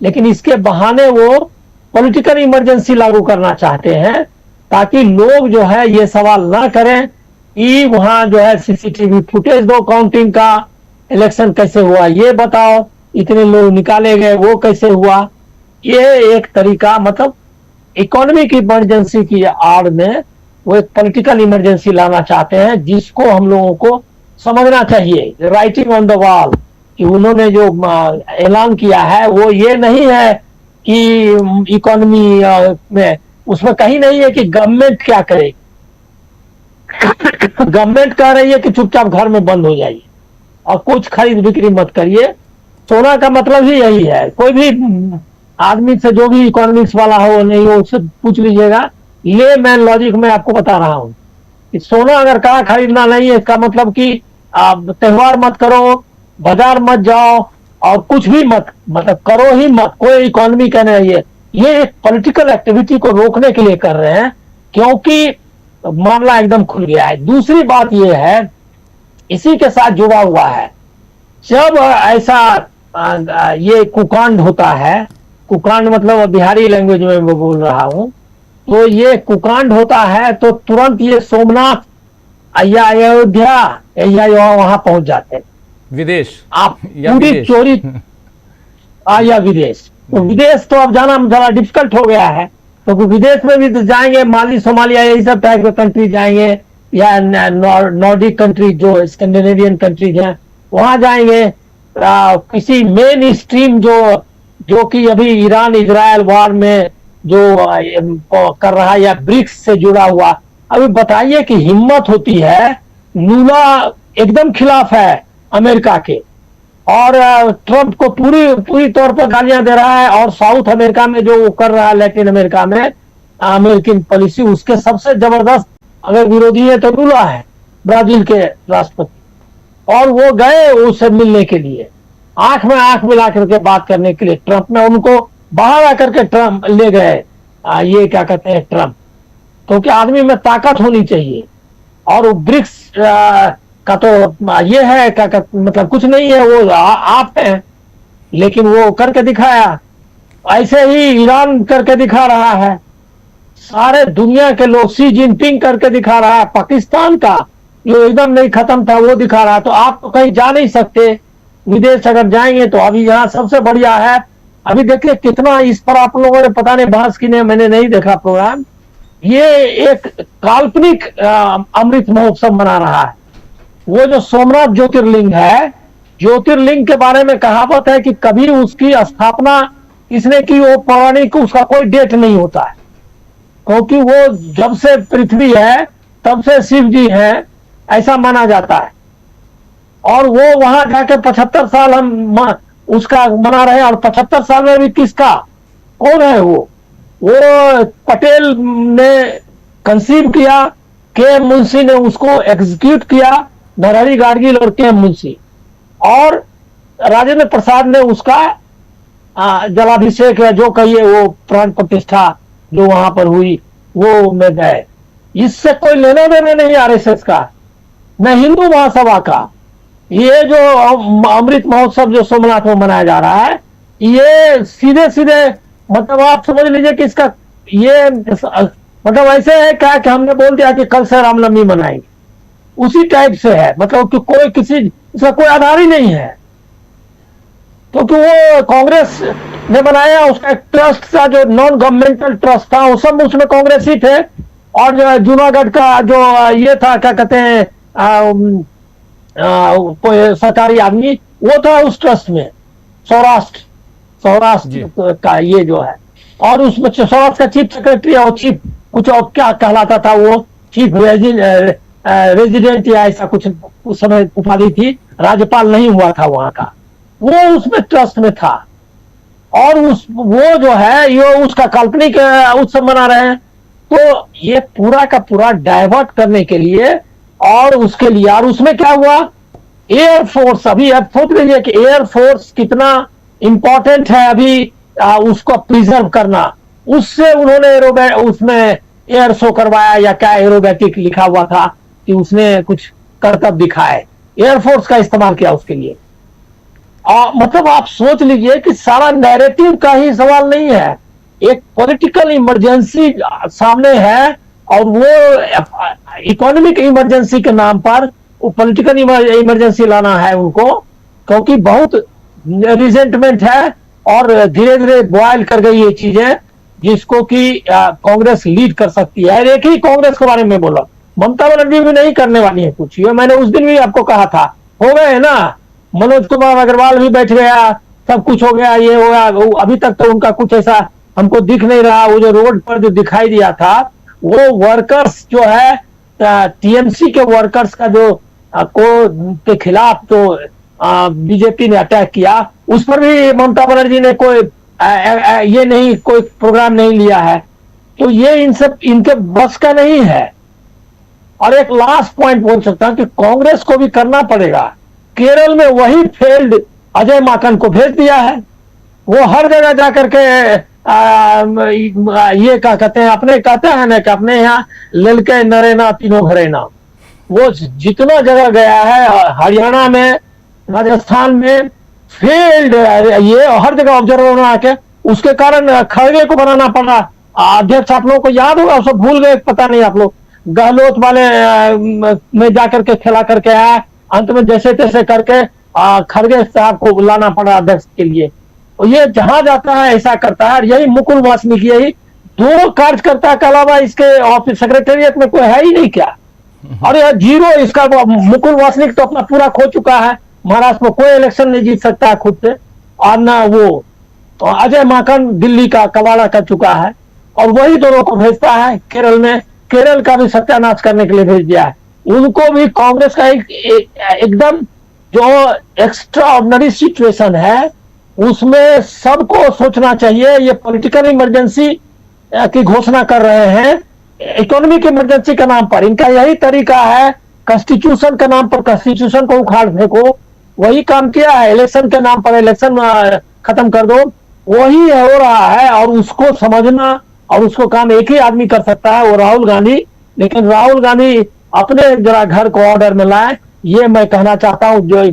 लेकिन इसके बहाने वो पॉलिटिकल इमरजेंसी लागू करना चाहते हैं, ताकि लोग जो है ये सवाल ना करें कि वहां जो है सीसीटीवी फुटेज दो काउंटिंग का, इलेक्शन कैसे हुआ ये बताओ, इतने लोग निकाले गए वो कैसे हुआ। ये एक तरीका, मतलब इकोनॉमिक इमरजेंसी की आड़ में वो एक पॉलिटिकल इमरजेंसी लाना चाहते हैं, जिसको हम लोगों को समझना चाहिए। राइटिंग ऑन द वॉल कि उन्होंने जो ऐलान किया है वो ये नहीं है कि इकोनॉमी में, उसमें कहीं नहीं है कि गवर्नमेंट क्या करे। गवर्नमेंट कह रही है कि चुपचाप घर में बंद हो जाइए और कुछ खरीद बिक्री मत करिए। सोना का मतलब ही यही है। कोई भी आदमी से, जो भी इकोनॉमिक्स वाला हो नहीं हो, उससे पूछ लीजिएगा। ले मैन लॉजिक में आपको बता रहा हूं कि सोना अगर कहा खरीदना नहीं है, इसका मतलब कि आप त्योहार मत करो, बाजार मत जाओ और कुछ भी मत, मतलब करो ही मत। कोई इकोनॉमी कहने रही है, ये एक पॉलिटिकल एक्टिविटी को रोकने के लिए कर रहे हैं, क्योंकि मामला एकदम खुल गया है। दूसरी बात ये है, इसी के साथ जुड़ा हुआ है, जब ऐसा ये कुकांड होता है, कुकांड मतलब बिहारी लैंग्वेज में मैं बोल रहा हूं, तो ये कुकांड होता है तो तुरंत ये सोमनाथ या अयोध्या या वहां पहुंच जाते हैं, विदेश आप या पूरी विदेश। चोरी या विदेश। तो विदेश तो अब जाना जरा डिफिकल्ट हो गया है, क्योंकि विदेश में भी तो जाएंगे, माली सोमालिया यही सब टाइप के कंट्री जाएंगे, या नॉर्डिक कंट्री जो स्कैंडिनेवियन कंट्रीज हैं वहां जाएंगे। किसी मेन स्ट्रीम जो कि अभी ईरान इजराइल वॉर में जो कर रहा है, या ब्रिक्स से जुड़ा हुआ। अभी बताइए कि हिम्मत होती है, लूला एकदम खिलाफ है अमेरिका के, और ट्रंप को पूरी तौर पर गालियां दे रहा है, और साउथ अमेरिका में जो वो कर रहा है, लैटिन अमेरिका में अमेरिकन पॉलिसी, उसके सबसे जबरदस्त अगर विरोधी है तो लूला है, ब्राजील के राष्ट्रपति। और वो गए उससे मिलने के लिए, आंख में आंख मिला करके बात करने के लिए। ट्रंप ने उनको बाहर आकर के ट्रंप ले गए, ये क्या कहते हैं ट्रंप, क्योंकि आदमी में ताकत होनी चाहिए। और ब्रिक्स का तो ये है मतलब कुछ नहीं है, वो आप हैं, लेकिन वो करके दिखाया। ऐसे ही ईरान करके दिखा रहा है, सारे दुनिया के लोग शी जिनपिंग करके दिखा रहा है, पाकिस्तान का जो एकदम नहीं खत्म था वो दिखा रहा है। तो आप तो कहीं जा नहीं सकते, विदेश अगर जाएंगे तो अभी यहाँ सबसे बढ़िया है। अभी देखिए कितना इस पर आप लोगों ने पता नहीं बहस की नहीं, मैंने नहीं देखा प्रोग्राम। ये एक काल्पनिक अमृत महोत्सव मना रहा है। वो जो सोमनाथ ज्योतिर्लिंग है, ज्योतिर्लिंग के बारे में कहावत है कि कभी उसकी स्थापना किसने की वो पौराणिक, उसका कोई डेट नहीं होता है, क्योंकि वो जब से पृथ्वी है तब से शिव जी हैं ऐसा माना जाता है। और वो वहां जाके 75 साल हम उसका मना रहे, और 75 साल में भी किसका, कौन है वो पटेल ने कंसीव किया, के मुंशी ने उसको एग्जीक्यूट किया, नरहरि गाडगिल और के मुंशी, और राजेंद्र प्रसाद ने उसका जलाभिषेक या जो कहिए वो प्राण प्रतिष्ठा जो वहां पर हुई वो में गए। इससे कोई लेना देना नहीं आरएसएस का, न हिंदू महासभा का। ये जो अमृत महोत्सव जो सोमनाथ में मनाया जा रहा है, ये सीधे सीधे मतलब आप समझ लीजिए कि इसका ये मतलब ऐसे है क्या कि हमने बोल दिया कि कल से रामनवमी मनाएंगे, उसी टाइप से है। मतलब कि कोई किसी इसका कोई आधार ही नहीं है, क्योंकि वो कांग्रेस ने बनाया, उसका एक ट्रस्ट था जो नॉन गवर्नमेंटल ट्रस्ट था, वो सब उसमें कांग्रेस ही थे। और जो जूनागढ़ का जो ये था क्या कहते हैं कोई सरकारी आदमी, वो था उस ट्रस्ट में, सौराष्ट्र का ये जो है। और उसमें सौराष्ट्र का चीफ सेक्रेटरी और चीफ कुछ और क्या कहलाता था, वो चीफ रेजिडेंट या ऐसा कुछ उस समय उपाधि थी, राज्यपाल नहीं हुआ था वहां का, वो उसमें ट्रस्ट में था। और वो जो है ये उसका काल्पनिक उत्सव मना रहे हैं। तो ये पूरा का पूरा डाइवर्ट करने के लिए और उसके लिए, और उसमें क्या हुआ, एयरफोर्स, अभी आप सोच लीजिए कि एयरफोर्स कितना इंपॉर्टेंट है अभी उसको प्रिजर्व करना। उससे उन्होंने उसमें एयर शो करवाया, या क्या एरोबैटिक लिखा हुआ था कि उसने कुछ करतब दिखाए, एयरफोर्स का इस्तेमाल किया उसके लिए। मतलब आप सोच लीजिए कि सारा नैरेटिव का ही सवाल नहीं है, एक पॉलिटिकल इमरजेंसी सामने है, और वो इकोनॉमिक इमरजेंसी के नाम पर वो पॉलिटिकल इमरजेंसी लाना है उनको, क्योंकि बहुत रिजेंटमेंट है और धीरे धीरे बॉयल कर गई ये चीजें, जिसको कि कांग्रेस लीड कर सकती है। एक ही कांग्रेस के बारे में बोला, ममता बनर्जी भी नहीं करने वाली है कुछ, ये मैंने उस दिन भी आपको कहा था, हो गए ना, मनोज कुमार अग्रवाल भी बैठ गया, सब कुछ हो गया, ये हो गया, अभी तक तो उनका कुछ ऐसा हमको दिख नहीं रहा। वो जो रोड पर जो दिखाई दिया था, वो वर्कर्स जो है टीएमसी के वर्कर्स का जो को के खिलाफ जो बीजेपी ने अटैक किया, उस पर भी ममता बनर्जी ने कोई ये नहीं, कोई प्रोग्राम नहीं लिया है। तो ये इनके बस का नहीं है। और एक लास्ट पॉइंट बोल सकता हूं कि कांग्रेस को भी करना पड़ेगा। केरल में वही फेल्ड अजय माकन को भेज दिया है, वो हर जगह जाकर के ये क्या कहते हैं, अपने कहते हैं ना कि अपने यहाँ ललके नरेना तीनों घरेना, वो जितना जगह गया है, हरियाणा में, राजस्थान में फेल्ड, ये हर जगह ऑब्जर्वर बना के, उसके कारण खड़गे को बनाना पड़ा अध्यक्ष। आप लोगों को याद होगा, सब भूल गए पता नहीं आप लोग, गहलोत वाले में जाकर के खिला करके आया, अंत में जैसे तैसे करके खड़गे साहब को बुलाना पड़ा अध्यक्ष के लिए। और ये जहां जाता है ऐसा करता है। यही मुकुल वासनिक, यही दो कार्यकर्ता के अलावा इसके ऑफिस सेक्रेटेरिएट में कोई है ही नहीं क्या? और यह जीरो, इसका मुकुल वासनिक तो अपना पूरा खो चुका है, महाराष्ट्र में कोई इलेक्शन नहीं जीत सकता है खुद से, और ना वो तो अजय माकन दिल्ली का कबाड़ा कर चुका है, और वही दोनों को भेजता है केरल में, केरल का भी सत्यानाश करने के लिए भेज दिया है। उनको भी कांग्रेस का एकदम जो एक्स्ट्रा ऑर्डिनरी सिचुएशन है, उसमें सबको सोचना चाहिए। ये पॉलिटिकल इमरजेंसी की घोषणा कर रहे हैं, इकोनॉमिक इमरजेंसी के नाम पर। इनका यही तरीका है, कॉन्स्टिट्यूशन के नाम पर कॉन्स्टिट्यूशन को उखाड़ फेंको, वही काम किया है। इलेक्शन के नाम पर इलेक्शन खत्म कर दो, वही हो रहा है। और उसको समझना, और उसको काम एक ही आदमी कर सकता है, वो राहुल गांधी। लेकिन राहुल गांधी अपने जरा घर को ऑर्डर में लाए, ये मैं कहना चाहता हूँ। जो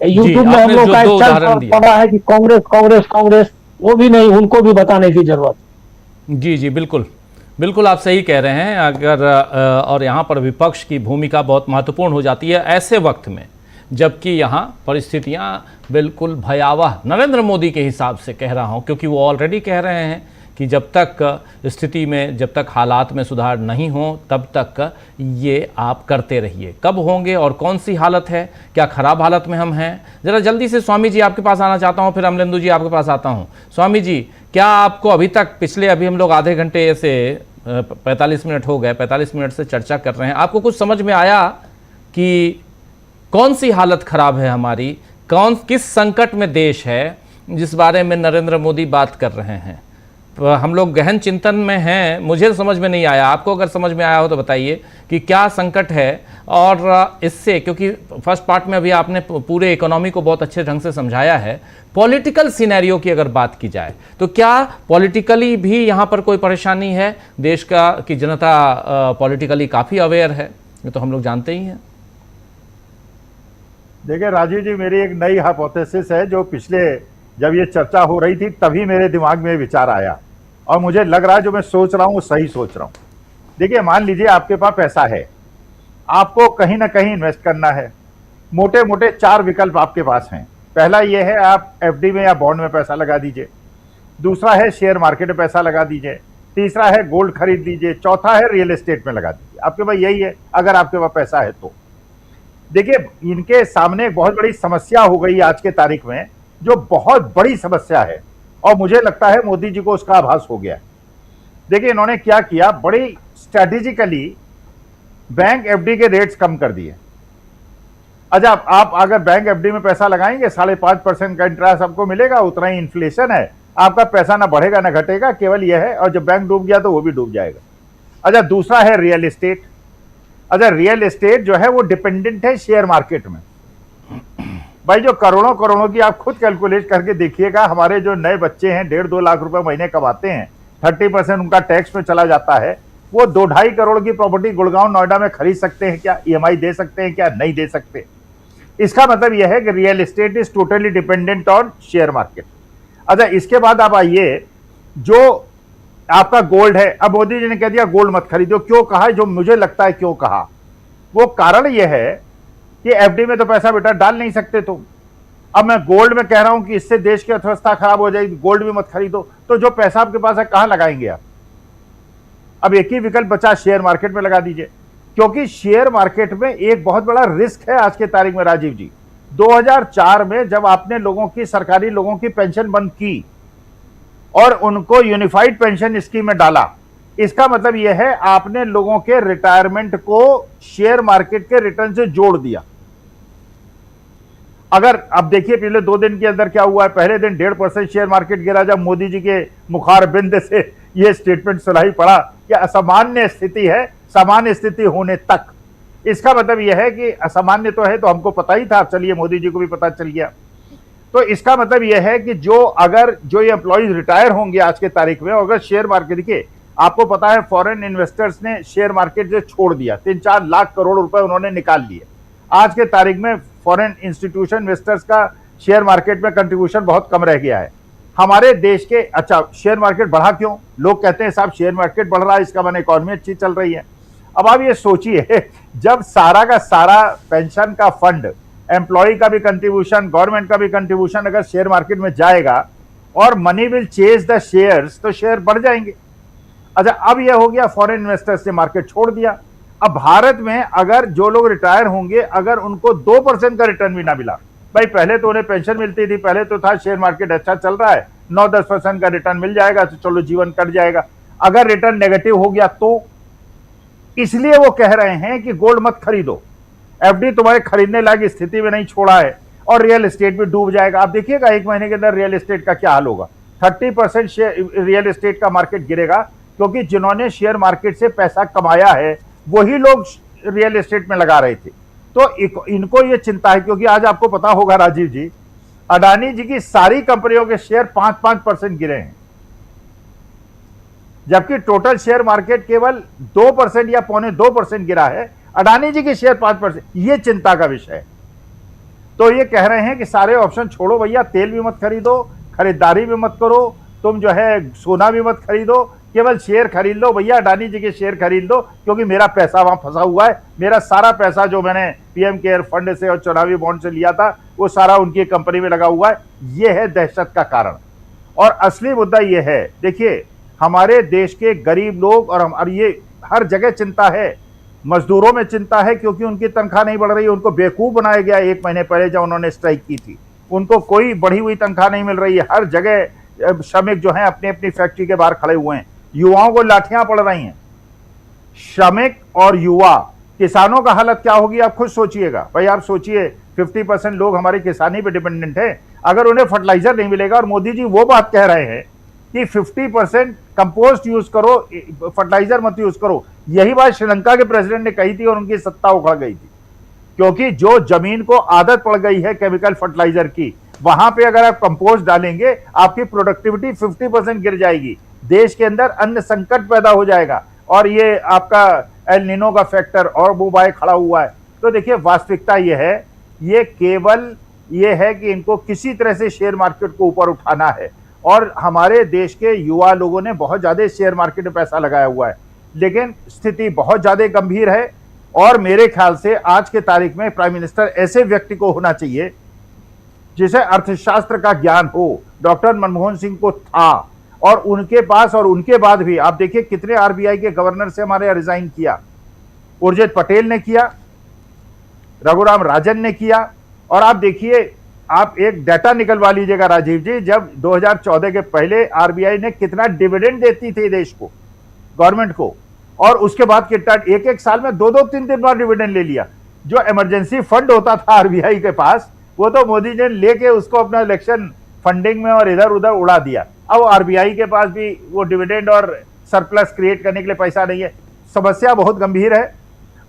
यूट्यूब में हम लोग का एक पड़ा है कि कांग्रेस कांग्रेस कांग्रेस, वो भी नहीं, उनको भी बताने की जरूरत। जी जी बिल्कुल बिल्कुल आप सही कह रहे हैं। अगर और यहाँ पर विपक्ष की भूमिका बहुत महत्वपूर्ण हो जाती है ऐसे वक्त में, जबकि यहाँ परिस्थितियाँ बिल्कुल भयावह, नरेंद्र मोदी के हिसाब से कह रहा हूँ, क्योंकि वो ऑलरेडी कह रहे हैं कि जब तक स्थिति में, जब तक हालात में सुधार नहीं हो तब तक ये आप करते रहिए। कब होंगे और कौन सी हालत है, क्या खराब हालत में हम हैं? ज़रा जल्दी से स्वामी जी आपके पास आना चाहता हूँ, फिर अमलेंदु जी आपके पास आता हूँ। स्वामी जी, क्या आपको अभी तक अभी हम लोग आधे घंटे से 45 मिनट हो गए, 45 मिनट से चर्चा कर रहे हैं, आपको कुछ समझ में आया कि कौन सी हालत खराब है हमारी, किस संकट में देश है जिस बारे में नरेंद्र मोदी बात कर रहे हैं? हम लोग गहन चिंतन में हैं। मुझे समझ में नहीं आया, आपको अगर समझ में आया हो तो बताइए कि क्या संकट है। और इससे, क्योंकि फर्स्ट पार्ट में अभी आपने पूरे इकोनॉमी को बहुत अच्छे ढंग से समझाया है, पॉलिटिकल सिनेरियो की अगर बात की जाए तो क्या पॉलिटिकली भी यहाँ पर कोई परेशानी है? देश की जनता पॉलिटिकली काफ़ी अवेयर है, ये तो हम लोग जानते ही हैं। देखिए राजीव जी, मेरी एक नई हाइपोथेसिस है जो जब ये चर्चा हो रही थी तभी मेरे दिमाग में विचार आया, और मुझे लग रहा है जो मैं सोच रहा हूं वो सही सोच रहा हूं। देखिए, मान लीजिए आपके पास पैसा है, आपको कहीं ना कहीं इन्वेस्ट करना है। मोटे मोटे 4 विकल्प आपके पास हैं। पहला ये है, आप एफडी में या बॉन्ड में पैसा लगा दीजिए। दूसरा है शेयर मार्केट में पैसा लगा दीजिए। तीसरा है गोल्ड खरीद लीजिए। चौथा है रियल एस्टेट में लगा दीजिए। आपके पास यही है अगर आपके पास पैसा है तो। देखिए, इनके सामने एक बहुत बड़ी समस्या हो गई आज के तारीख में, जो बहुत बड़ी समस्या है, और मुझे लगता है मोदी जी को उसका आभास हो गया। देखिए, इन्होंने क्या किया, बड़ी स्ट्रैटेजिकली बैंक एफडी के रेट्स कम कर दिए। अच्छा, आप अगर बैंक एफडी में पैसा लगाएंगे 5.5% का इंटरेस्ट आपको मिलेगा, उतना ही इन्फ्लेशन है, आपका पैसा ना बढ़ेगा ना घटेगा, केवल यह है, और जब बैंक डूब गया तो वो भी डूब जाएगा। अच्छा, दूसरा है रियल एस्टेट। अच्छा, रियल एस्टेट जो है वो डिपेंडेंट है शेयर मार्केट में। भाई, जो करोड़ों करोड़ों की, आप खुद कैलकुलेट करके देखिएगा, हमारे जो नए बच्चे हैं 1.5-2 लाख रुपए महीने कमाते हैं, 30% उनका टैक्स में चला जाता है, वो 2-2.5 करोड़ की प्रॉपर्टी गुड़गांव नोएडा में खरीद सकते हैं क्या? ईएमआई दे सकते हैं क्या? नहीं दे सकते। इसका मतलब यह है कि real estate is totally dependent on share market. अच्छा, इसके बाद आप आइए, जो आपका गोल्ड है। अब मोदी जी ने कह दिया गोल्ड मत खरीदो। क्यों कहा? जो मुझे लगता है क्यों कहा, वो कारण यह है कि एफडी में तो पैसा बेटा डाल नहीं सकते तुम। अब मैं गोल्ड में कह रहा हूं कि इससे देश की अर्थव्यवस्था खराब हो जाएगी, गोल्ड भी मत खरीदो। तो जो पैसा आपके पास है कहां लगाएंगे आप? अब एक ही विकल्प बचा, शेयर मार्केट में लगा दीजिए। क्योंकि शेयर मार्केट में एक बहुत बड़ा रिस्क है आज के तारीख में राजीव जी। 2004 में जब आपने सरकारी लोगों की पेंशन बंद की और उनको यूनिफाइड पेंशन स्कीम में डाला, इसका मतलब यह है आपने लोगों के रिटायरमेंट को शेयर मार्केट के रिटर्न से जोड़ दिया। अगर अब देखिए, पिछले 2 दिन के अंदर क्या हुआ है। पहले दिन 1.5% शेयर मार्केट गिरा, जब मोदी जी के मुखार बिंद से यह स्टेटमेंट सुनाई पड़ा कि असामान्य स्थिति है, सामान्य स्थिति होने तक। इसका मतलब यह है कि असामान्य तो है, तो हमको पता ही था, चलिए मोदी जी को भी पता चल गया। तो इसका मतलब यह है कि जो ये एम्प्लॉइज रिटायर होंगे आज के तारीख में, अगर शेयर मार्केट के, आपको पता है फॉरेन इन्वेस्टर्स ने शेयर मार्केट से छोड़ दिया, 3-4 लाख करोड़ रुपए उन्होंने निकाल लिए। आज के तारीख में फॉरेन इंस्टीट्यूशन इन्वेस्टर्स का शेयर मार्केट में कंट्रीब्यूशन बहुत कम रह गया है हमारे देश के। अच्छा, शेयर मार्केट बढ़ा क्यों? लोग कहते हैं साहब शेयर मार्केट बढ़ रहा है, इसका माने इकोनॉमी अच्छी चल रही है। अब आप ये सोचिए, जब सारा का सारा पेंशन का फंड, एम्प्लॉय का भी कंट्रीब्यूशन, गवर्नमेंट का भी कंट्रीब्यूशन अगर शेयर मार्केट में जाएगा और money will chase the shares, तो शेयर बढ़ जाएंगे। अच्छा, अब यह हो गया फॉरेन इन्वेस्टर्स ने मार्केट छोड़ दिया। अब भारत में अगर जो लोग रिटायर होंगे, अगर उनको 2% का रिटर्न भी ना मिला, भाई पहले तो उन्हें पेंशन मिलती थी, पहले तो था शेयर मार्केट अच्छा चल रहा है, 9-10% का रिटर्न मिल जाएगा तो चलो जीवन कट जाएगा। अगर रिटर्न नेगेटिव हो गया तो, इसलिए वो कह रहे हैं कि गोल्ड मत खरीदो, एफडी तुम्हारे खरीदने लायक स्थिति में नहीं छोड़ा है, और रियल एस्टेट भी डूब जाएगा। आप देखिएगा 1 महीने के अंदर रियल एस्टेट का क्या हाल होगा। 30% रियल एस्टेट का मार्केट गिरेगा, क्योंकि जिन्होंने शेयर मार्केट से पैसा कमाया है वही लोग रियल एस्टेट में लगा रहे थे। तो इनको ये चिंता है, क्योंकि आज आपको पता होगा राजीव जी, अडानी जी की सारी कंपनियों के शेयर 5-5% गिरे हैं, जबकि टोटल शेयर मार्केट केवल 2% या 2.25% गिरा है, अडानी जी के शेयर 5%। ये चिंता का विषय है। तो ये कह रहे हैं कि सारे ऑप्शन छोड़ो भैया, तेल भी मत खरीदो, खरीदारी भी मत करो, तुम जो है सोना भी मत खरीदो, केवल शेयर खरीद लो भैया, अडानी जी के शेयर खरीद लो, क्योंकि मेरा पैसा वहां फंसा हुआ है, मेरा सारा पैसा जो मैंने पीएम केयर फंड से और चुनावी बॉन्ड से लिया था वो सारा उनकी कंपनी में लगा हुआ है। ये है दहशत का कारण। और असली मुद्दा ये है, देखिए हमारे देश के गरीब लोग और ये हर जगह चिंता है, मजदूरों में चिंता है, क्योंकि उनकी तनख्वाह नहीं बढ़ रही है। उनको बेवकूफ बनाया गया 1 महीने पहले जब उन्होंने स्ट्राइक की थी, उनको कोई बढ़ी हुई तनख्वाह नहीं मिल रही है। हर जगह श्रमिक जो हैं अपनी अपनी फैक्ट्री के बाहर खड़े हुए हैं, युवाओं को लाठियां पड़ रही हैं। श्रमिक और युवा, किसानों का हालत क्या होगी आप खुद सोचिएगा भाई। आप सोचिए 50% लोग हमारी किसानी पे डिपेंडेंट है। अगर उन्हें फर्टिलाइजर नहीं मिलेगा, और मोदी जी वो बात कह रहे हैं कि 50% कंपोस्ट यूज करो, फर्टिलाइजर मत यूज करो, यही बात श्रीलंका के प्रेसिडेंट ने कही थी और उनकी सत्ता उखड़ गई थी, क्योंकि जो जमीन को आदत पड़ गई है केमिकल फर्टिलाइजर की, वहां पे अगर आप कंपोस्ट डालेंगे आपकी प्रोडक्टिविटी 50% गिर जाएगी, देश के अंदर अन्न संकट पैदा हो जाएगा, और ये आपका एल नीनो का फैक्टर और वो बाय खड़ा हुआ है। तो देखिए वास्तविकता ये है, ये केवल ये है कि इनको किसी तरह से शेयर मार्केट को ऊपर उठाना है, और हमारे देश के युवा लोगों ने बहुत ज्यादा शेयर मार्केट में पैसा लगाया हुआ है, लेकिन स्थिति बहुत ज्यादा गंभीर है। और मेरे ख्याल से आज के तारीख में प्राइम मिनिस्टर ऐसे व्यक्ति को होना चाहिए जिसे अर्थशास्त्र का ज्ञान हो। डॉक्टर मनमोहन सिंह को था, और उनके पास, और उनके बाद भी आप देखिए कितने आरबीआई के गवर्नर से हमारे यहाँ रिजाइन किया। उर्जित पटेल ने किया, रघुराम राजन ने किया, और आप देखिए, आप एक डाटा निकलवा लीजिएगा राजीव जी, जब 2014 के पहले आरबीआई ने कितना डिविडेंड देती थी देश को, गवर्नमेंट को, और उसके बाद कितना एक साल में 2-2, 3-3 बार डिविडेंड ले लिया। जो इमरजेंसी फंड होता था आरबीआई के पास, वो तो मोदी जी ने लेके उसको अपना इलेक्शन फंडिंग में और इधर उधर उड़ा दिया। अब आरबीआई के पास भी वो डिविडेंड और सरप्लस क्रिएट करने के लिए पैसा नहीं है। समस्या बहुत गंभीर है,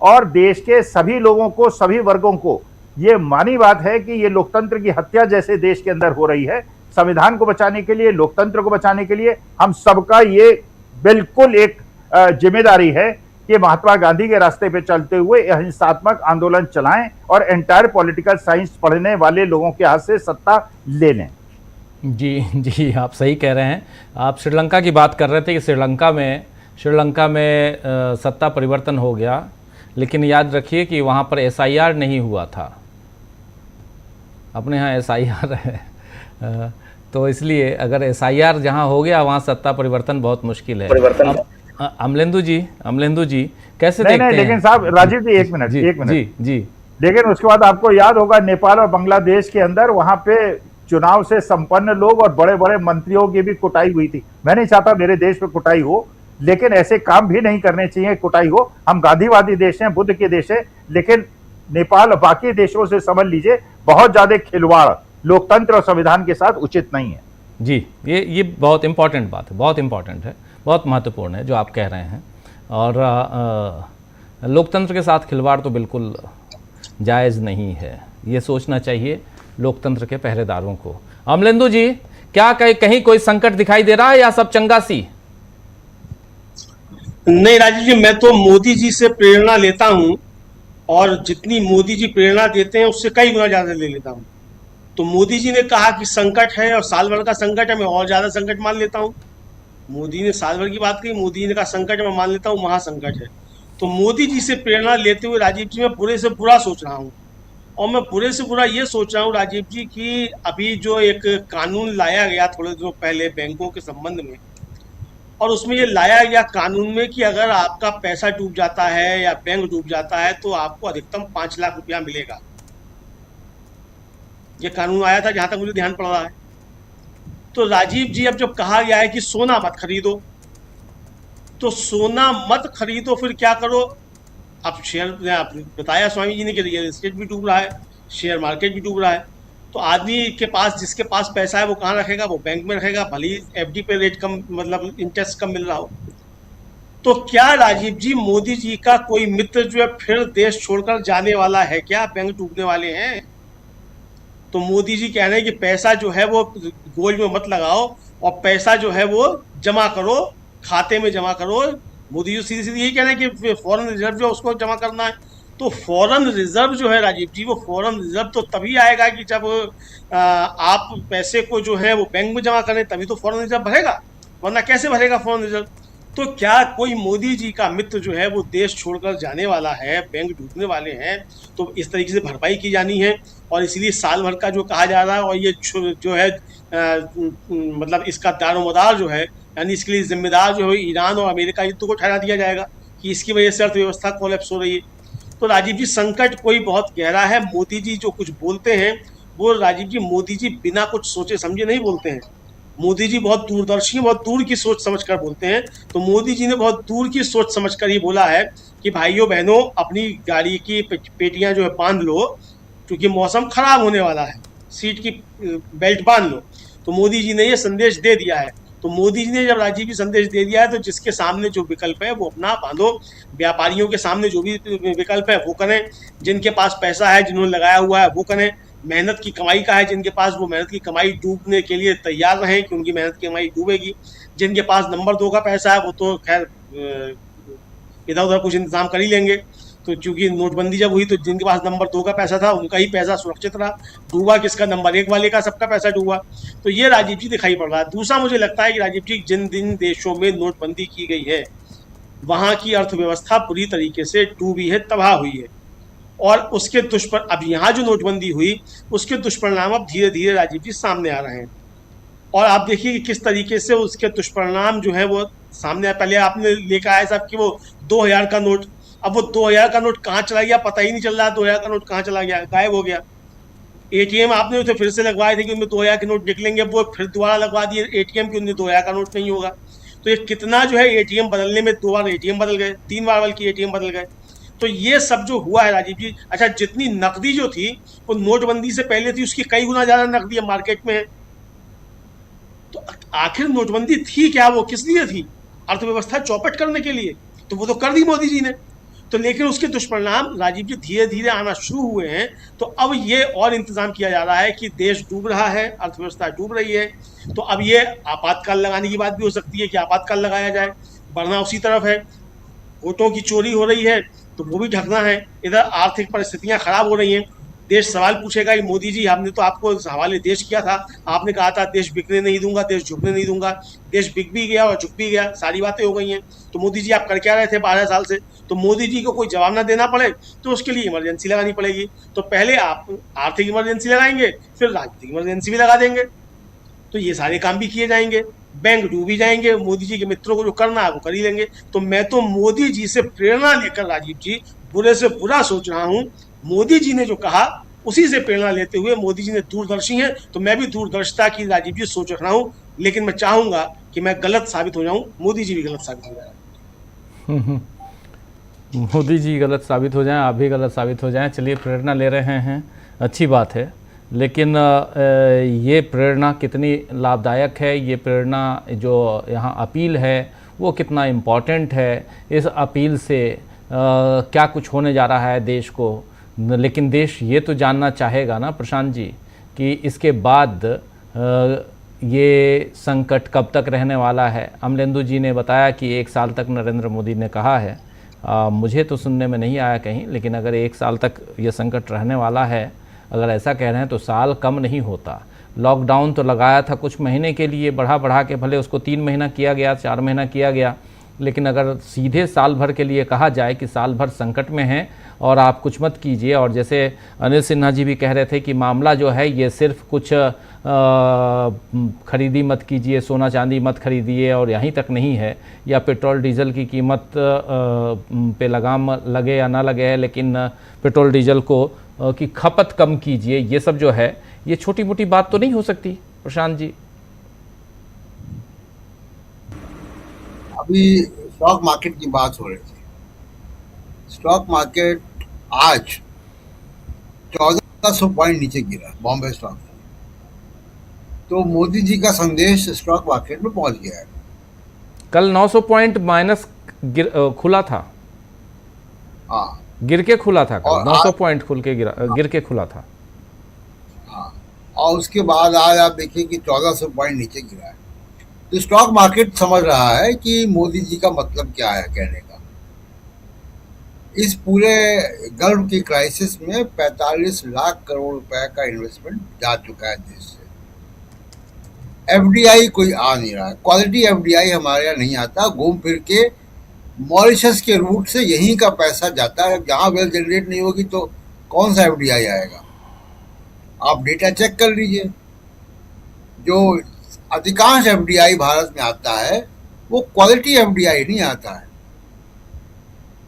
और देश के सभी लोगों को, सभी वर्गों को ये मानी बात है कि ये लोकतंत्र की हत्या जैसे देश के अंदर हो रही है। संविधान को बचाने के लिए, लोकतंत्र को बचाने के लिए हम सबका ये बिल्कुल एक जिम्मेदारी है कि महात्मा गांधी के रास्ते पे चलते हुए अहिंसात्मक आंदोलन चलाएं और एंटायर पॉलिटिकल साइंस पढ़ने वाले लोगों के हाथ से सत्ता ले लें। जी आप सही कह रहे हैं। आप श्रीलंका की बात कर रहे थे कि श्रीलंका में सत्ता परिवर्तन हो गया, लेकिन याद रखिए कि वहाँ पर एसआईआर नहीं हुआ था। अपने यहाँ एसआईआर है, तो इसलिए अगर एसआईआर जहाँ हो गया वहाँ सत्ता परिवर्तन बहुत मुश्किल है। अमलेंदु जी कैसे देखते हैं? लेकिन साहब राजीव जी एक मिनट जी लेकिन उसके बाद आपको याद होगा नेपाल और बांग्लादेश के अंदर वहां पे चुनाव से संपन्न लोग और बड़े बड़े मंत्रियों की भी कुटाई हुई थी। मैं नहीं चाहता मेरे देश में कुटाई हो, लेकिन ऐसे काम भी नहीं करने चाहिए कुटाई हो। हम गांधीवादी देश हैं, बुद्ध के देश है, लेकिन नेपाल और बाकी देशों से समझ लीजिए बहुत ज्यादा खिलवाड़ लोकतंत्र और संविधान के साथ उचित नहीं है। जी ये बहुत इंपॉर्टेंट बात है, बहुत इंपॉर्टेंट है, बहुत महत्वपूर्ण है जो आप कह रहे हैं। और लोकतंत्र के साथ खिलवाड़ तो बिल्कुल जायज़ नहीं है, ये सोचना चाहिए लोकतंत्र के पहरेदारों को। अमलेंदु जी, क्या कहीं कोई संकट दिखाई दे रहा है या सब चंगा सी? नहीं राजीव जी, मैं तो मोदी जी से प्रेरणा लेता हूं, और जितनी मोदी जी प्रेरणा देते हैं उससे कई गुना ज्यादा ले लेता हूं। तो मोदी जी ने कहा कि संकट है और साल भर का संकट है, मैं और ज्यादा संकट मान लेता हूं। मोदी ने साल भर की बात कही, मोदी ने कहा संकट है, मैं मान लेता हूं महासंकट है। तो मोदी जी से प्रेरणा लेते हुए राजीव जी मैं बुरे से बुरा सोच रहा हूँ, और मैं बुरे से बुरा ये सोच रहा हूँ राजीव जी कि अभी जो एक कानून लाया गया थोड़े दिनों पहले बैंकों के संबंध में, और उसमें ये लाया गया कानून में कि अगर आपका पैसा डूब जाता है या बैंक डूब जाता है तो आपको अधिकतम 5 लाख रुपया मिलेगा। ये कानून आया था जहां तक मुझे ध्यान पड़ रहा है। तो राजीव जी, अब जब कहा गया है कि सोना मत खरीदो, तो सोना मत खरीदो, फिर क्या करो? अब शेयर बताया स्वामी जी ने कि रियल एस्टेट भी डूब रहा है, शेयर मार्केट भी डूब रहा है। तो आदमी के पास, जिसके पास पैसा है वो कहाँ रखेगा? वो बैंक में रखेगा, भले ही एफडी पे रेट कम, मतलब इंटरेस्ट कम मिल रहा हो। तो क्या राजीव जी, मोदी जी का कोई मित्र जो है फिर देश छोड़कर जाने वाला है क्या? बैंक डूबने वाले हैं। तो मोदी जी कह रहे हैं कि पैसा जो है वो गोल्ड में मत लगाओ, और पैसा जो है वो जमा करो, खाते में जमा करो। मोदी जी सीधी सीधी यही कह रहे हैं कि फॉरेन रिजर्व जो उसको जमा करना है। तो फॉरेन रिजर्व जो है राजीव जी, वो फॉरेन रिजर्व तो तभी आएगा कि जब आप पैसे को जो है वो बैंक में जमा करें, तभी तो फॉरेन रिजर्व भरेगा, वरना कैसे भरेगा फॉरेन रिजर्व? तो क्या कोई मोदी जी का मित्र जो है वो देश छोड़कर जाने वाला है, बैंक डूबने वाले हैं, तो इस तरीके से भरपाई की जानी है और इसलिए साल भर का जो कहा जा रहा है और ये जो है मतलब इसका दारोमदार जो है यानी इसके लिए जिम्मेदार जो है ईरान और अमेरिका युद्ध को ठहरा दिया जाएगा कि इसकी वजह से अर्थव्यवस्था कोलैप्स हो रही है। तो राजीव जी संकट कोई बहुत गहरा है। मोदी जी जो कुछ बोलते हैं वो राजीव जी मोदी जी बिना कुछ सोचे समझे नहीं बोलते हैं। मोदी जी बहुत दूरदर्शी, बहुत दूर की सोच समझ कर बोलते हैं। तो मोदी जी ने बहुत दूर की सोच समझ कर ही बोला है कि भाइयों बहनों अपनी गाड़ी की पेटियां जो है बांध लो क्योंकि मौसम खराब होने वाला है, सीट की बेल्ट बांध लो। तो मोदी जी ने ये संदेश दे दिया है। तो मोदी जी ने जब राजीव जी संदेश दे दिया है तो जिसके सामने जो विकल्प है वो अपना बांधो। व्यापारियों के सामने जो भी विकल्प है वो करें, जिनके पास पैसा है जिन्होंने लगाया हुआ है वो करें, मेहनत की कमाई का है जिनके पास वो मेहनत की कमाई डूबने के लिए तैयार रहें कि उनकी मेहनत की कमाई डूबेगी। जिनके पास नंबर 2 का पैसा है वो तो खैर इधर उधर कुछ इंतजाम कर ही लेंगे। तो चूंकि नोटबंदी जब हुई तो जिनके पास नंबर 2 का पैसा था उनका ही पैसा सुरक्षित रहा। डूबा किसका? नंबर 1 वाले का, सबका पैसा डूबा। तो ये राजीव जी दिखाई पड़ रहा है। दूसरा मुझे लगता है कि राजीव जी जिन देशों में नोटबंदी की गई है वहां की अर्थव्यवस्था पूरी तरीके से डूबी है, तबाह हुई है और उसके अब यहाँ जो नोटबंदी हुई उसके दुष्परिणाम अब धीरे धीरे राजीव जी सामने आ रहे हैं। और आप देखिए कि किस तरीके से उसके दुष्परिणाम जो है वो सामने आए। पहले आपने लेकर आया साहब कि वो 2000 का नोट, अब वो 2000 का नोट कहाँ चला गया पता ही नहीं चल रहा। 2000 का नोट कहाँ चला गया, गायब हो गया। एटीएम आपने उसे फिर से लगवाए थे कि उनमें 2000 के नोट निकलेंगे, वो फिर दोबारा लगवा दिए एटीएम कि उनमें 2000 का नोट नहीं होगा। तो ये कितना जो है एटीएम बदलने में 2 बार एटीएम बदल गए, 3 बार बल्कि एटीएम बदल गए। तो ये सब जो हुआ है राजीव जी, अच्छा जितनी नकदी जो थी वो नोटबंदी से पहले थी उसकी कई गुना ज्यादा नकदी अब मार्केट में है। तो आखिर नोटबंदी थी क्या, वो किस लिए थी? अर्थव्यवस्था चौपट करने के लिए। तो वो तो कर दी मोदी जी ने। तो लेकिन उसके दुष्परिणाम राजीव जी धीरे धीरे आना शुरू हुए हैं। तो अब ये और इंतजाम किया जा रहा है कि देश डूब रहा है, अर्थव्यवस्था डूब रही है, तो अब ये आपातकाल लगाने की बात भी हो सकती है कि आपातकाल लगाया जाए। बढ़ना उसी तरफ है, वोटों की चोरी हो रही है तो वो भी ढकना है। इधर आर्थिक परिस्थितियां खराब हो रही हैं। देश सवाल पूछेगा कि मोदी जी हमने तो आपको हवाले देश किया था, आपने कहा था देश बिकने नहीं दूंगा, देश झुकने नहीं दूंगा। देश बिक भी गया और झुक भी गया, सारी बातें हो गई हैं। तो मोदी जी आप कर क्या रहे थे 12 साल से? तो मोदी जी को कोई जवाब ना देना पड़े तो उसके लिए इमरजेंसी लगानी पड़ेगी। तो पहले आप आर्थिक इमरजेंसी लगाएंगे, फिर राजनीतिक इमरजेंसी भी लगा देंगे। तो ये सारे काम भी किए जाएंगे, बैंक डूब ही जाएंगे, मोदी जी के मित्रों को जो करना है वो कर ही लेंगे। तो मैं तो मोदी जी से प्रेरणा लेकर राजीव जी बुरे से बुरा सोच रहा हूँ। मोदी जी ने जो कहा उसी से प्रेरणा लेते हुए, मोदी जी ने दूरदर्शी हैं तो मैं भी दूरदर्शिता की राजीव जी सोच रहा हूँ। लेकिन मैं चाहूंगा कि मैं गलत साबित हो जाऊं, मोदी जी भी गलत साबित हो जाए। मोदी जी गलत साबित हो जाएं, आप भी गलत साबित हो जाएं। चलिए, प्रेरणा ले रहे हैं, अच्छी बात है, लेकिन ये प्रेरणा कितनी लाभदायक है, ये प्रेरणा जो यहाँ अपील है वो कितना इम्पॉर्टेंट है, इस अपील से क्या कुछ होने जा रहा है देश को। लेकिन देश ये तो जानना चाहेगा ना प्रशांत जी कि इसके बाद ये संकट कब तक रहने वाला है। अमलेंदु जी ने बताया कि 1 साल तक नरेंद्र मोदी ने कहा है, मुझे तो सुनने में नहीं आया कहीं, लेकिन अगर 1 साल तक ये संकट रहने वाला है, अगर ऐसा कह रहे हैं तो साल कम नहीं होता। लॉकडाउन तो लगाया था कुछ महीने के लिए, बढ़ा के भले उसको 3 महीना किया गया, 4 महीना किया गया, लेकिन अगर सीधे साल भर के लिए कहा जाए कि साल भर संकट में हैं और आप कुछ मत कीजिए, और जैसे अनिल सिन्हा जी भी कह रहे थे कि मामला जो है ये सिर्फ कुछ खरीदी मत कीजिए, सोना चांदी मत खरीदिए और यहीं तक नहीं है, या पेट्रोल डीजल की कीमत पे लगाम लगे या ना लगे है, लेकिन पेट्रोल डीजल को की खपत कम कीजिए, ये सब जो है ये छोटी मोटी बात तो नहीं हो सकती प्रशांत जी। अभी स्टॉक मार्केट की बात हो रही थी। स्टॉक मार्केट आज 1400 पॉइंट नीचे गिरा, बॉम्बे स्टॉक। तो मोदी जी का संदेश स्टॉक मार्केट में पहुंच गया है। कल 900 पॉइंट माइनस खुला था, हाँ, गिर के खुला था कल, 900 पॉइंट गिर के खुला था। हाँ, और उसके बाद आज आप देखिए कि 1400 पॉइंट नीचे गिरा है। तो स्टॉक मार्केट समझ रहा है कि मोदी जी का मतलब क्या है कहने का। इस पूरे गल्फ की क्राइसिस में 45 लाख करोड़ रुपए का इन्वेस्टमेंट जा चुका है देश से। एफडीआई कोई आ नहीं रहा है, क्वालिटी एफडीआई हमारे यहाँ नहीं आता। घूम फिर के मॉरिशस के रूट से यहीं का पैसा जाता है। जहाँ वेल्थ जनरेट नहीं होगी तो कौन सा एफडीआई आएगा? आप डेटा चेक कर लीजिए। जो अधिकांश एफडीआई भारत में आता है वो क्वालिटी एफडीआई नहीं आता है,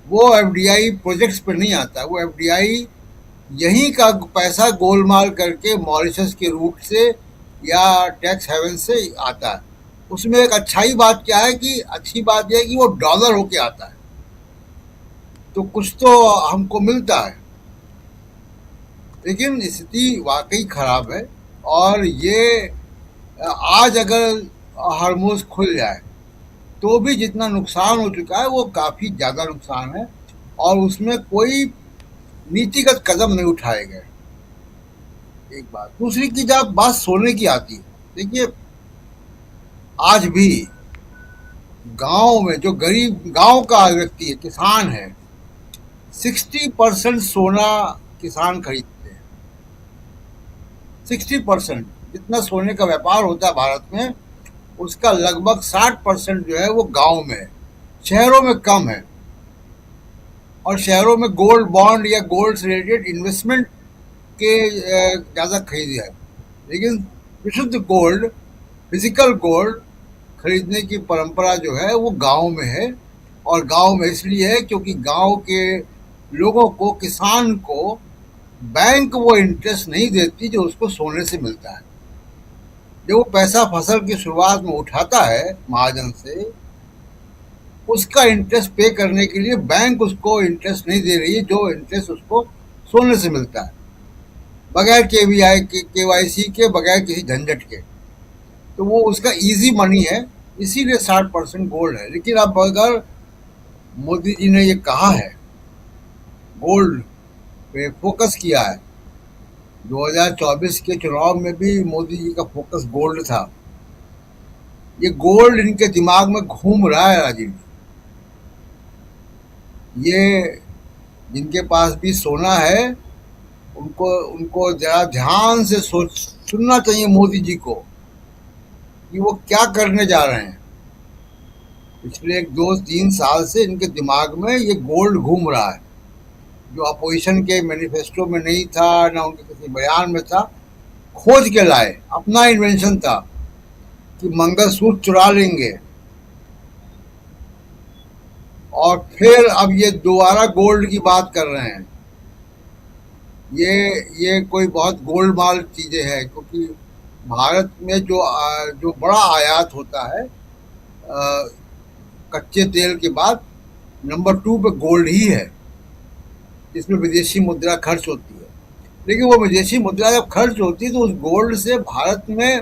वो एफडीआई प्रोजेक्ट्स पर नहीं आता है, वो एफडीआई यहीं का पैसा गोलमाल करके मॉरिशस के रूट से या टैक्स हेवन से आता है। उसमें एक अच्छाई बात क्या है कि अच्छी बात यह है कि वो डॉलर होके आता है, तो कुछ तो हमको मिलता है। लेकिन स्थिति वाकई खराब है और ये आज अगर हरमुज खुल जाए तो भी जितना नुकसान हो चुका है वो काफ़ी ज़्यादा नुकसान है और उसमें कोई नीतिगत कदम नहीं उठाए गए। एक बात। दूसरी की जब बात सोने की आती है, देखिए आज भी गांव में जो गरीब गांव का व्यक्ति है, किसान है, 60% सोना किसान खरीदते हैं। 60% जितना सोने का व्यापार होता है भारत में, उसका लगभग 60% जो है वो गांव में है, शहरों में कम है। और शहरों में गोल्ड बॉन्ड या गोल्ड से रिलेटेड इन्वेस्टमेंट के ज़्यादा खरीद है, लेकिन विशुद्ध गोल्ड, फिजिकल गोल्ड खरीदने की परंपरा जो है वो गांव में है। और गांव में इसलिए है क्योंकि गांव के लोगों को, किसान को, बैंक वो इंटरेस्ट नहीं देती जो उसको सोने से मिलता है। जब वो पैसा फसल की शुरुआत में उठाता है महाजन से, उसका इंटरेस्ट पे करने के लिए बैंक उसको इंटरेस्ट नहीं दे रही है जो इंटरेस्ट उसको सोने से मिलता है, बगैर केवाईसी के, बगैर किसी झंझट के। तो वो उसका इजी मनी है, इसीलिए 60% गोल्ड है। लेकिन अब अगर मोदी जी ने ये कहा है, गोल्ड पे फोकस किया है, 2024 के चुनाव में भी मोदी जी का फोकस गोल्ड था। ये गोल्ड इनके दिमाग में घूम रहा है राजीव जी। ये जिनके पास भी सोना है उनको जरा ध्यान से सुनना चाहिए मोदी जी को कि वो क्या करने जा रहे हैं। पिछले 2-3 साल से इनके दिमाग में ये गोल्ड घूम रहा है, जो अपोजिशन के मैनिफेस्टो में नहीं था, ना उनके किसी बयान में था। खोज के लाए, अपना इन्वेंशन था कि मंगलसूत्र चुरा लेंगे और फिर अब ये दोबारा गोल्ड की बात कर रहे हैं। ये कोई बहुत गोलमाल चीज़ें हैं, क्योंकि भारत में जो बड़ा आयात होता है कच्चे तेल के बाद, नंबर 2 पे गोल्ड ही है, जिसमें विदेशी मुद्रा खर्च होती है। लेकिन वो विदेशी मुद्रा जब खर्च होती है तो उस गोल्ड से भारत में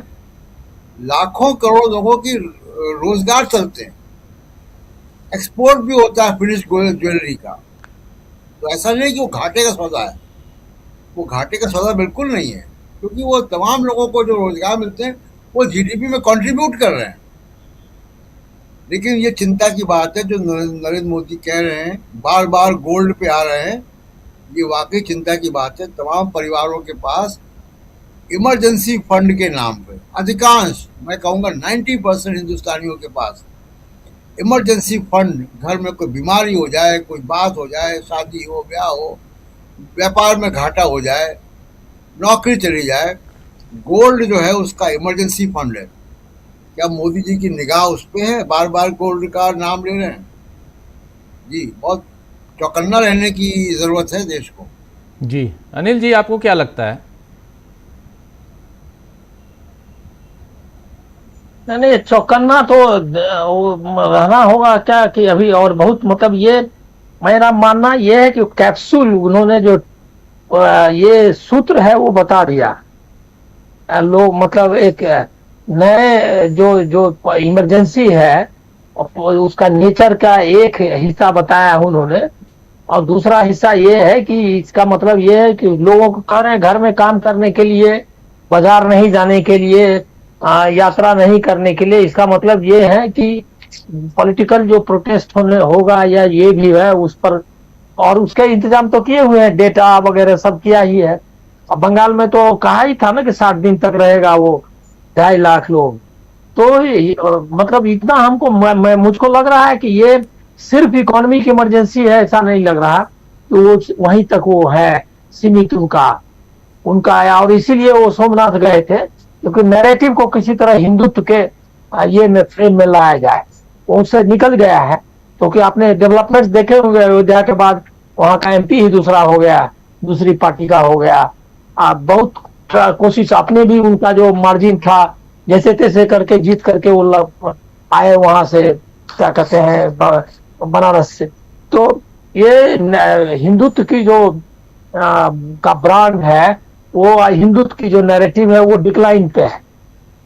लाखों करोड़ लोगों की रोजगार चलते हैं, एक्सपोर्ट भी होता है फिनिश ज्वेलरी का। तो ऐसा नहीं कि वो घाटे का सौदा है, वो घाटे का सौदा बिल्कुल नहीं है, क्योंकि वो तमाम लोगों को जो रोजगार मिलते हैं वो जीडीपी में कंट्रीब्यूट कर रहे हैं। लेकिन ये चिंता की बात है जो नरेंद्र मोदी कह रहे हैं, बार बार गोल्ड पे आ रहे हैं, ये वाकई चिंता की बात है। तमाम परिवारों के पास इमरजेंसी फंड के नाम पे, अधिकांश, मैं कहूँगा 90% हिंदुस्तानियों के पास इमरजेंसी फंड, घर में कोई बीमारी हो जाए, कोई बात हो जाए, शादी हो, ब्याह हो, व्यापार में घाटा हो जाए, नौकरी चली जाए, गोल्ड जो है उसका इमरजेंसी फंड है। क्या मोदी जी की निगाह उस पे है? बार बार गोल्ड का नाम ले रहे हैं जी। बहुत चौकन्ना रहने की जरूरत है देश को। जी अनिल जी, आपको क्या लगता है? नहीं, चौकन्ना तो रहना होगा क्या कि अभी और बहुत, मतलब ये मेरा मानना ये है कि कैप्सूल उन्होंने जो ये सूत्र है वो बता दिया। लोग मतलब एक नए जो इमरजेंसी है उसका नेचर का एक हिस्सा बताया उन्होंने, और दूसरा हिस्सा ये है कि इसका मतलब ये है कि लोगों को कह रहे हैं घर में काम करने के लिए, बाजार नहीं जाने के लिए, यात्रा नहीं करने के लिए। इसका मतलब ये है कि पॉलिटिकल जो प्रोटेस्ट होगा या ये भी है उस पर, और उसके इंतजाम तो किए हुए हैं, डेटा वगैरह सब किया ही है। अब बंगाल में तो कहा ही था ना कि 60 दिन तक रहेगा वो 2.5 लाख लोग, तो मतलब इतना हमको मुझको लग रहा है कि ये सिर्फ इकोनॉमिक इमरजेंसी है, ऐसा नहीं लग रहा। तो वो वहीं तक वो है सीमित उनका आया, और इसीलिए वो सोमनाथ गए थे, क्योंकि नैरेटिव को किसी तरह हिंदुत्व के ये में फ्रेम में लाया जाए। वो उससे निकल गया है, क्योंकि आपने डेवलपमेंट्स देखे होंगे अयोध्या के बाद वहां का एमपी ही दूसरा हो गया, दूसरी पार्टी का हो गया। बहुत कोशिश, अपने भी उनका जो मार्जिन था जैसे तैसे करके जीत करके वो आए वहां से, क्या कहते हैं, बनारस से। तो ये हिंदुत्व की जो का ब्रांड है, वो हिंदुत्व की जो नैरेटिव है वो डिक्लाइन पे है।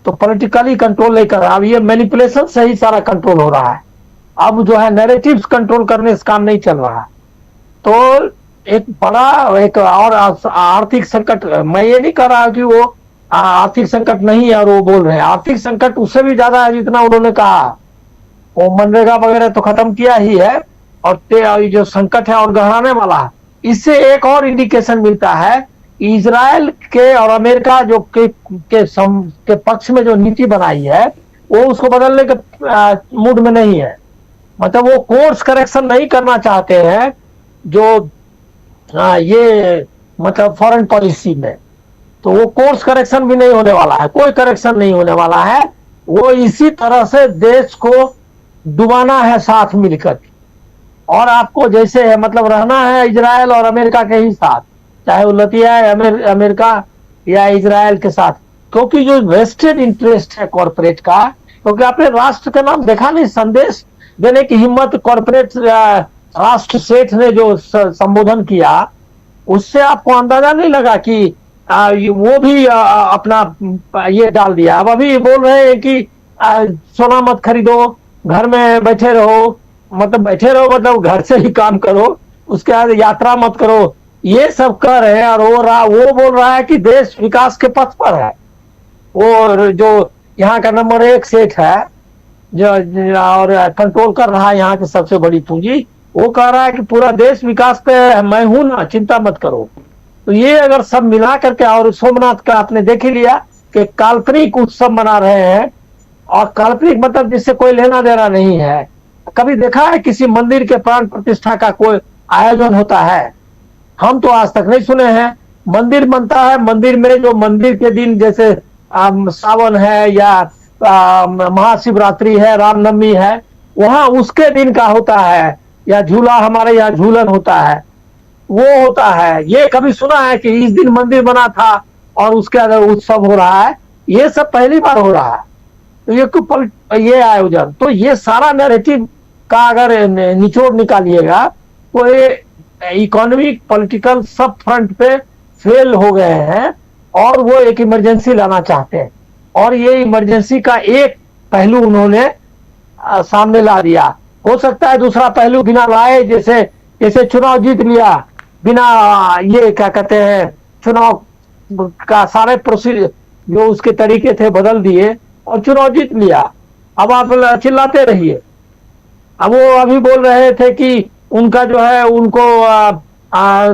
तो पॉलिटिकली कंट्रोल नहीं कर रहा, अब ये मैनिपुलेशन से ही सारा कंट्रोल हो रहा है। अब जो है नैरेटिव्स कंट्रोल करने से काम नहीं चल रहा। तो एक बड़ा एक और आर्थिक संकट, मैं ये नहीं कह रहा कि वो आर्थिक संकट नहीं है और वो बोल रहे हैं, आर्थिक संकट उससे भी ज्यादा है जितना उन्होंने कहा। वो मनरेगा वगैरह तो खत्म किया ही है, और जो संकट है और गहराने वाला है। इससे एक और इंडिकेशन मिलता है, इजराइल के और अमेरिका जो के पक्ष में जो नीति बनाई है वो उसको बदलने के मूड में नहीं है। मतलब वो कोर्स करेक्शन नहीं करना चाहते हैं जो ये मतलब फॉरेन पॉलिसी में। तो वो कोर्स करेक्शन भी नहीं होने वाला है, कोई करेक्शन नहीं होने वाला है। वो इसी तरह से देश को डुबाना है साथ मिलकर, और आपको जैसे है मतलब रहना है इजराइल और अमेरिका के ही साथ, चाहे वो लतिया है अमेरिका या इजराइल के साथ, क्योंकि जो वेस्टेड इंटरेस्ट है कॉर्पोरेट का, क्योंकि आपने राष्ट्र का नाम देखा नहीं, संदेश देने की हिम्मत कॉर्पोरेट राष्ट्र सेठ ने जो संबोधन किया, उससे आपको अंदाजा नहीं लगा कि वो भी अपना ये डाल दिया। अब अभी बोल रहे हैं कि सोना मत खरीदो, घर में बैठे रहो, मतलब बैठे रहो मतलब घर से ही काम करो, उसके बाद यात्रा मत करो, ये सब कर रहे हैं। और वो बोल रहा है कि देश विकास के पथ पर है। वो जो यहाँ का नंबर 1 सेठ है जो और कंट्रोल कर रहा है यहाँ की सबसे बड़ी पूंजी, वो कह रहा है कि पूरा देश विकास पे मैं हूं ना, चिंता मत करो। तो ये अगर सब मिला करके, और सोमनाथ का आपने देख ही लिया कि काल्पनिक उत्सव मना रहे हैं, और काल्पनिक मतलब जिससे कोई लेना देना नहीं है। कभी देखा है किसी मंदिर के प्राण प्रतिष्ठा का कोई आयोजन होता है? हम तो आज तक नहीं सुने हैं। मंदिर बनता है, मंदिर में जो मंदिर के दिन जैसे सावन है या महाशिवरात्रि है, रामनवमी है, वहां उसके दिन का होता है, या झूला हमारे यहाँ झूलन होता है, वो होता है। ये कभी सुना है कि इस दिन मंदिर बना था और उसके अंदर उत्सव हो रहा है? ये सब पहली बार हो रहा है। तो ये आयोजन, तो ये सारा नैरेटिव का अगर निचोड़ निकालिएगा तो ये इकोनॉमिक पॉलिटिकल सब फ्रंट पे फेल हो गए हैं, और वो एक इमरजेंसी लाना चाहते हैं। और ये इमरजेंसी का एक पहलू उन्होंने सामने ला दिया। हो सकता है दूसरा पहलू बिना लाए, जैसे चुनाव जीत लिया बिना ये क्या कहते हैं, चुनाव का सारे प्रोसीजर जो उसके तरीके थे बदल दिए और चुनाव जीत लिया। अब आप चिल्लाते रहिए। अब वो अभी बोल रहे थे कि उनका जो है उनको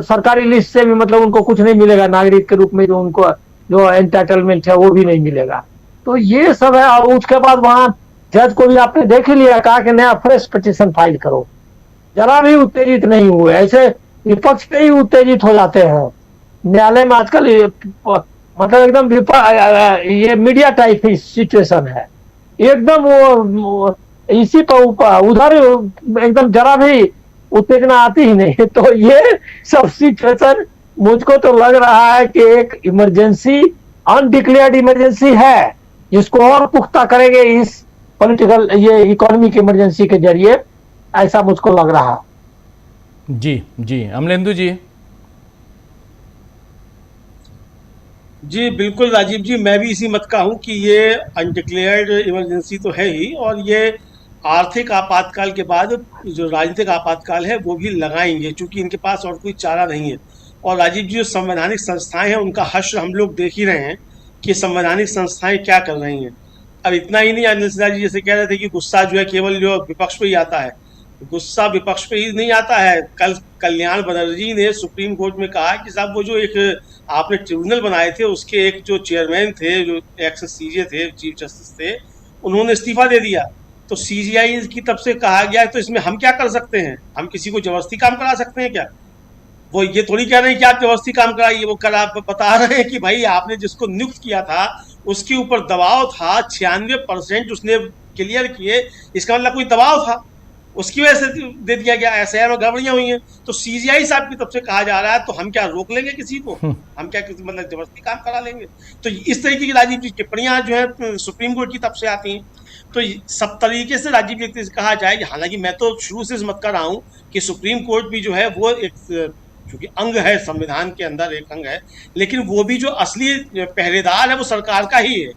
सरकारी लिस्ट से भी मतलब उनको कुछ नहीं मिलेगा, नागरिक के रूप में जो उनको जो एंटाइटलमेंट है वो भी नहीं मिलेगा। तो ये सब है। और उसके बाद वहां जज को भी आपने देख ही लिया, कहा कि नया फ्रेश पिटीशन फाइल करो। जरा भी उत्तेजित नहीं हुए, ऐसे विपक्ष पे ही उत्तेजित हो जाते हैं न्यायालय में आजकल। मतलब एकदम ये मीडिया टाइप ही सिचुएशन है एकदम। वो इसी पर उधर एकदम जरा भी उत्तेजना आती ही नहीं। तो ये सब सिचुएशन मुझको तो लग रहा है कि एक इमरजेंसी, अनडिक्लेयर्ड इमरजेंसी है, जिसको और पुख्ता करेंगे इस पॉलिटिकल ये इकोनॉमिक इमरजेंसी के जरिए, ऐसा मुझको लग रहा। जी जी, अमलेंदु जी। जी बिल्कुल राजीव जी, मैं भी इसी मत का हूं कि ये अनडिक्लेयर्ड इमरजेंसी तो है ही, और ये आर्थिक आपातकाल के बाद जो राजनीतिक आपातकाल है वो भी लगाएंगे, क्योंकि इनके पास और कोई चारा नहीं है। और राजीव जी, जो संवैधानिक संस्थाएं हैं उनका हश्र हम लोग देख ही रहे हैं कि संवैधानिक संस्थाएं क्या कर रही हैं। अब इतना ही नहीं, अनिल सिन्हा जी जैसे कह रहे थे कि गुस्सा जो है केवल जो विपक्ष पे ही आता है, गुस्सा विपक्ष पे ही नहीं आता है। कल कल्याण बनर्जी ने सुप्रीम कोर्ट में कहा कि साहब वो जो एक आपने ट्रिब्यूनल बनाए थे उसके एक जो चेयरमैन थे, जो एक्स सीजे थे, चीफ जस्टिस थे, उन्होंने इस्तीफा दे दिया, तो सीजीआई की तरफ से कहा गया तो इसमें हम क्या कर सकते हैं? हम किसी को जबरदस्ती काम करा सकते हैं क्या? वो ये थोड़ी कह रहे हैं कि आप जबरदस्ती काम कराइए, वो कल आप बता रहे हैं कि भाई आपने जिसको नियुक्त किया था उसके ऊपर दबाव था, 96% उसने क्लियर किए, इसका मतलब कोई दबाव था, उसकी वजह से दे दिया गया। एसआईआर में गड़बड़ियां हुई हैं, तो सीजीआई साहब की तरफ से कहा जा रहा है तो हम क्या रोक लेंगे किसी को? हम क्या किसी मतलब जबरदस्ती काम करा लेंगे? तो इस तरीके की राजीव जी टिप्पणियां जो है सुप्रीम कोर्ट की तरफ से आती हैं। तो सब तरीके से राजीव जी से कहा जाए, हालांकि मैं तो शुरू से मत कर रहा हूँ कि सुप्रीम कोर्ट भी जो है वो एक चूंकि अंग है, संविधान के अंदर एक अंग है, लेकिन वो भी जो असली पहरेदार है वो सरकार का ही है।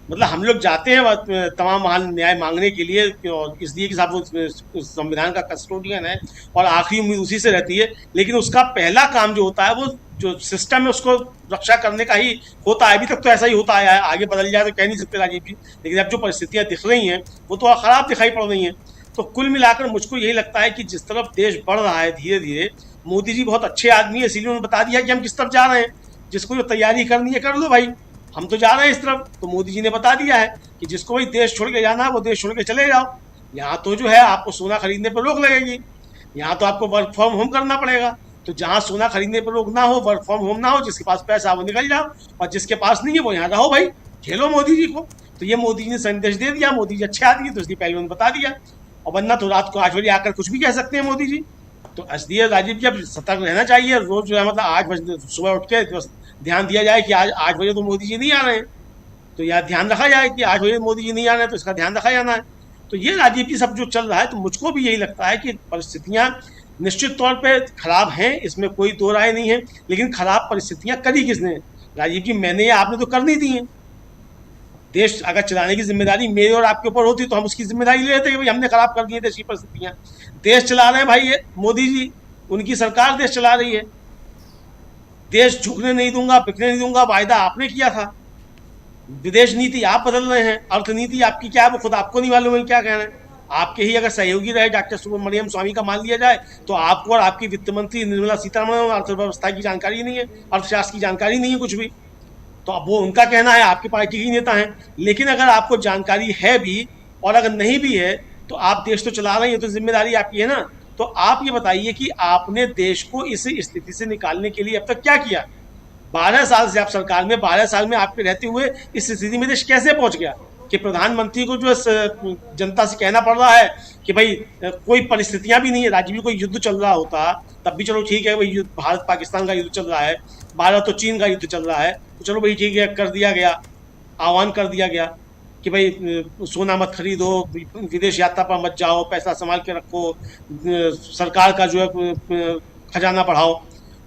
मतलब हम लोग जाते हैं तमाम महान न्याय मांगने के लिए, और इसलिए कि साहब वो संविधान का कस्टोडियन है और आखिरी उम्मीद उसी से रहती है, लेकिन उसका पहला काम जो होता है वो जो सिस्टम है उसको रक्षा करने का ही होता है। अभी तक तो ऐसा ही होता आया है, आगे बदल जाए तो कह नहीं सकते राजीव जी, लेकिन अब जो परिस्थितियां दिख रही हैं वो तो खराब दिखाई पड़ रही हैं। तो कुल मिलाकर मुझको यही लगता है कि जिस तरफ देश बढ़ रहा है धीरे धीरे, मोदी जी बहुत अच्छे आदमी है, इसीलिए उन्होंने बता दिया कि हम किस तरफ जा रहे हैं। जिसको जो तैयारी करनी है कर लो भाई, हम तो जा रहे हैं इस तरफ। तो मोदी जी ने बता दिया है कि जिसको भाई देश छोड़ के जाना है वो देश छोड़ के चले जाओ। यहाँ तो जो है आपको सोना खरीदने पर रोक लगेगी, यहाँ तो आपको वर्क फ्रॉम होम करना पड़ेगा। तो जहाँ सोना खरीदने पर रोक ना हो, वर्क फ्रॉम होम ना हो, जिसके पास पैसा वो निकल जाओ, और जिसके पास नहीं है वो यहाँ रहो भाई, झेलो मोदी जी को। तो ये मोदी जी ने संदेश दे दिया। मोदी जी अच्छे आदमी तो इसलिए पहले उन्होंने बता दिया, और वरना तो रात को 8 बजे आकर कुछ भी कह सकते हैं मोदी जी। तो इसलिए राजीव जी अब सतर्क रहना चाहिए। रोज जो है मतलब 8 बजे सुबह उठ के ध्यान दिया जाए कि आज 8 बजे तो मोदी जी नहीं आ रहे हैं, तो यह ध्यान रखा जाए कि 8 बजे मोदी जी नहीं आ रहे हैं, तो इसका ध्यान रखा जाना है। तो ये राजीव जी सब जो चल रहा है, तो मुझको भी यही लगता है कि परिस्थितियां निश्चित तौर पे खराब हैं, इसमें कोई दो राय नहीं है, लेकिन खराब परिस्थितियां करी किसने? राजीव जी मैंने या आपने तो कर नहीं दी है। देश अगर चलाने की जिम्मेदारी मेरे और आपके ऊपर होती तो हम उसकी जिम्मेदारी ले लेते कि भाई हमने खराब कर दी है देश की परिस्थितियां। देश चला रहे हैं भाई ये मोदी जी, उनकी सरकार देश चला रही है। देश झुकने नहीं दूंगा, बिकने नहीं दूंगा, वायदा आपने किया था। विदेश नीति आप बदल रहे हैं, अर्थनीति आपकी क्या है वो खुद आपको नहीं मालूम है क्या कह रहे हैं। आपके ही अगर सहयोगी रहे डॉक्टर सुब्रमण्यम स्वामी का मान लिया जाए तो आपको और आपकी वित्त मंत्री निर्मला सीतारमण अर्थव्यवस्था की जानकारी नहीं है, अर्थशास्त्र की जानकारी नहीं है कुछ भी। तो अब वो उनका कहना है, आपकी पार्टी के नेता हैं। लेकिन अगर आपको जानकारी है भी और अगर नहीं भी है तो आप देश तो चला रहे हैं, तो जिम्मेदारी आपकी है ना। तो आप ये बताइए कि आपने देश को इस स्थिति से निकालने के लिए अब तक क्या किया? 12 साल से आप सरकार में, 12 साल में आपके रहते हुए इस स्थिति में देश कैसे पहुंच गया कि प्रधानमंत्री को जो जनता से कहना पड़ रहा है कि भाई कोई परिस्थितियां भी नहीं है। राज्य में कोई युद्ध चल रहा होता तब भी चलो ठीक है, भाई भारत पाकिस्तान का युद्ध चल रहा है, भारत तो चीन का युद्ध चल रहा है, तो चलो भाई ठीक है, कर दिया गया, आह्वान कर दिया गया कि भाई सोना मत खरीदो, विदेश यात्रा पर मत जाओ, पैसा संभाल के रखो, सरकार का जो है खजाना बढ़ाओ।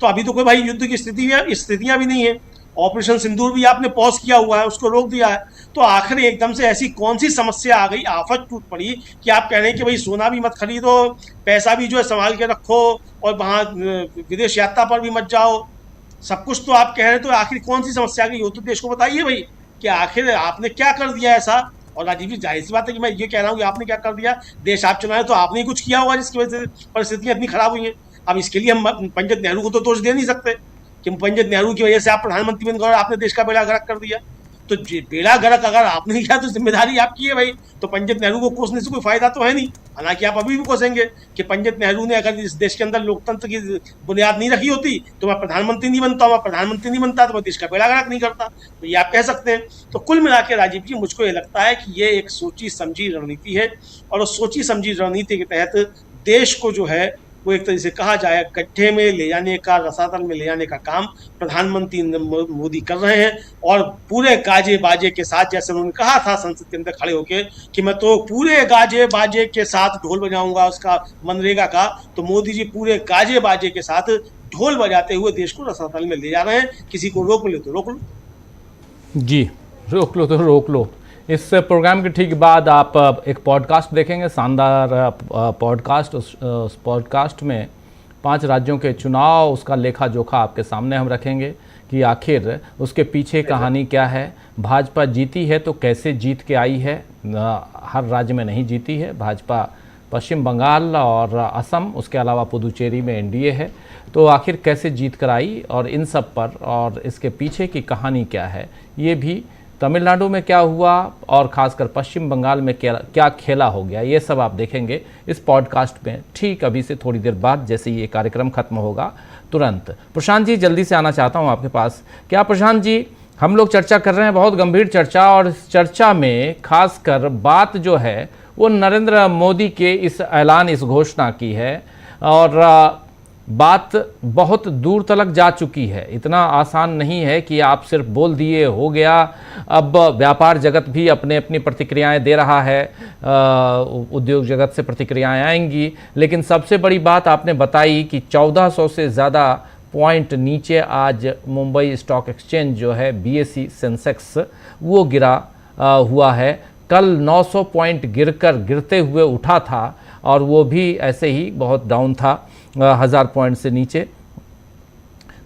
तो अभी तो कोई भाई युद्ध की स्थितियां भी नहीं है। ऑपरेशन सिंदूर भी आपने पॉज किया हुआ है, उसको रोक दिया है। तो आखिर एकदम से ऐसी कौन सी समस्या आ गई, आफत टूट पड़ी कि आप कह रहे हैं कि भाई सोना भी मत खरीदो, पैसा भी जो है संभाल के रखो, और वहाँ विदेश यात्रा पर भी मत जाओ। सब कुछ तो आप कह रहे हैं, तो आखिर कौन सी समस्या आ गई वो तो देश को बताइए भाई कि आखिर आपने क्या कर दिया ऐसा। और राजीव जी जाहिर सी बात है कि मैं ये कह रहा हूँ कि आपने क्या कर दिया, देश आप चलाए तो आपने ही कुछ किया होगा जिसकी वजह से परिस्थितियां इतनी खराब हुई हैं। अब इसके लिए हम पंडित नेहरू को तो दोष दे नहीं सकते कि पंडित नेहरू की वजह से आप प्रधानमंत्री बन गए और आपने देश का बेड़ा गर्क कर दिया। तो बेड़ा गर्क अगर आपने किया तो जिम्मेदारी आपकी है भाई। तो पंडित नेहरू को कोसने से कोई फायदा तो है नहीं, हालांकि आप अभी भी कोसेंगे कि पंडित नेहरू ने अगर इस देश के अंदर लोकतंत्र की बुनियाद नहीं रखी होती तो मैं प्रधानमंत्री नहीं बनता, मैं प्रधानमंत्री नहीं बनता तो मैं देश का बेड़ा गर्क नहीं करता, तो ये आप कह सकते हैं। तो कुल मिला के राजीव जी मुझको ये लगता है कि ये एक सोची समझी रणनीति है, और उस सोची समझी रणनीति के तहत देश को जो है वो एक तरह से कहा जाए गड्ढे में ले जाने का, रसातल में ले जाने का काम प्रधानमंत्री मोदी कर रहे हैं। और पूरे गाजे बाजे के साथ, जैसे उन्होंने कहा था संसद के अंदर खड़े होकर कि मैं तो पूरे गाजे बाजे के साथ ढोल बजाऊंगा उसका मनरेगा का, तो मोदी जी पूरे गाजे बाजे के साथ ढोल बजाते हुए देश को रसातल में ले जा रहे हैं। किसी को रोक लो तो रोक लो जी, रोक लो तो रोक लो। इस प्रोग्राम के ठीक बाद आप एक पॉडकास्ट देखेंगे, शानदार पॉडकास्ट। उस पॉडकास्ट में 5 राज्यों के चुनाव, उसका लेखा जोखा आपके सामने हम रखेंगे कि आखिर उसके पीछे कहानी क्या है। भाजपा जीती है तो कैसे जीत के आई है, हर राज्य में नहीं जीती है भाजपा। पश्चिम बंगाल और असम, उसके अलावा पुदुचेरी में एनडीए है, तो आखिर कैसे जीत कर आई और इन सब पर और इसके पीछे की कहानी क्या है, ये भी तमिलनाडु में क्या हुआ और खासकर पश्चिम बंगाल में क्या खेला हो गया, ये सब आप देखेंगे इस पॉडकास्ट में ठीक अभी से थोड़ी देर बाद, जैसे ये कार्यक्रम खत्म होगा तुरंत। प्रशांत जी, जल्दी से आना चाहता हूँ आपके पास। क्या प्रशांत जी, हम लोग चर्चा कर रहे हैं, बहुत गंभीर चर्चा, और इस चर्चा में खासकर बात जो है वो नरेंद्र मोदी के इस ऐलान, इस घोषणा की है, और बात बहुत दूर तक जा चुकी है। इतना आसान नहीं है कि आप सिर्फ बोल दिए हो गया। अब व्यापार जगत भी अपने अपनी प्रतिक्रियाएं दे रहा है, उद्योग जगत से प्रतिक्रियाएं आएंगी, लेकिन सबसे बड़ी बात आपने बताई कि 1400 से ज़्यादा पॉइंट नीचे आज मुंबई स्टॉक एक्सचेंज जो है BSE सेंसेक्स वो गिरा हुआ है। कल 900 पॉइंट गिरते हुए उठा था, और वो भी ऐसे ही बहुत डाउन था, 1000 पॉइंट से नीचे।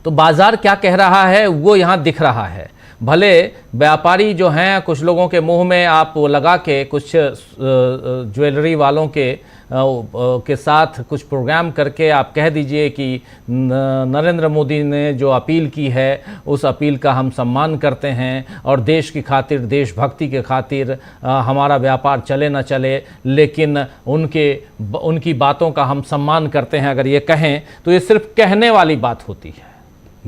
तो बाजार क्या कह रहा है वो यहाँ दिख रहा है। भले व्यापारी जो हैं, कुछ लोगों के मुंह में आप लगा के, कुछ ज्वेलरी वालों के साथ कुछ प्रोग्राम करके आप कह दीजिए कि नरेंद्र मोदी ने जो अपील की है उस अपील का हम सम्मान करते हैं, और देश की खातिर, देशभक्ति के खातिर हमारा व्यापार चले न चले, लेकिन उनकी बातों का हम सम्मान करते हैं, अगर ये कहें तो ये सिर्फ कहने वाली बात होती है।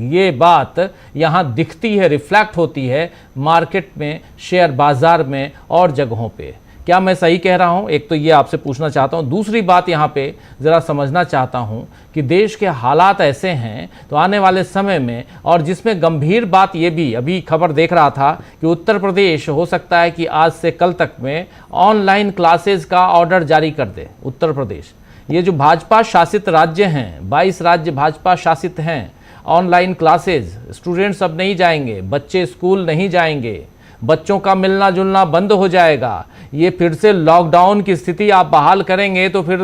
ये बात यहाँ दिखती है, रिफ्लेक्ट होती है मार्केट में, शेयर बाजार में और जगहों पे। क्या मैं सही कह रहा हूँ? एक तो ये आपसे पूछना चाहता हूँ। दूसरी बात यहाँ पे ज़रा समझना चाहता हूँ कि देश के हालात ऐसे हैं तो आने वाले समय में, और जिसमें गंभीर बात ये भी, अभी खबर देख रहा था कि उत्तर प्रदेश हो सकता है कि आज से कल तक में ऑनलाइन क्लासेस का ऑर्डर जारी कर दे। उत्तर प्रदेश, ये जो भाजपा शासित राज्य हैं, 22 राज्य भाजपा शासित हैं, ऑनलाइन क्लासेस, स्टूडेंट्स अब नहीं जाएंगे, बच्चे स्कूल नहीं जाएंगे, बच्चों का मिलना जुलना बंद हो जाएगा। ये फिर से लॉकडाउन की स्थिति आप बहाल करेंगे तो फिर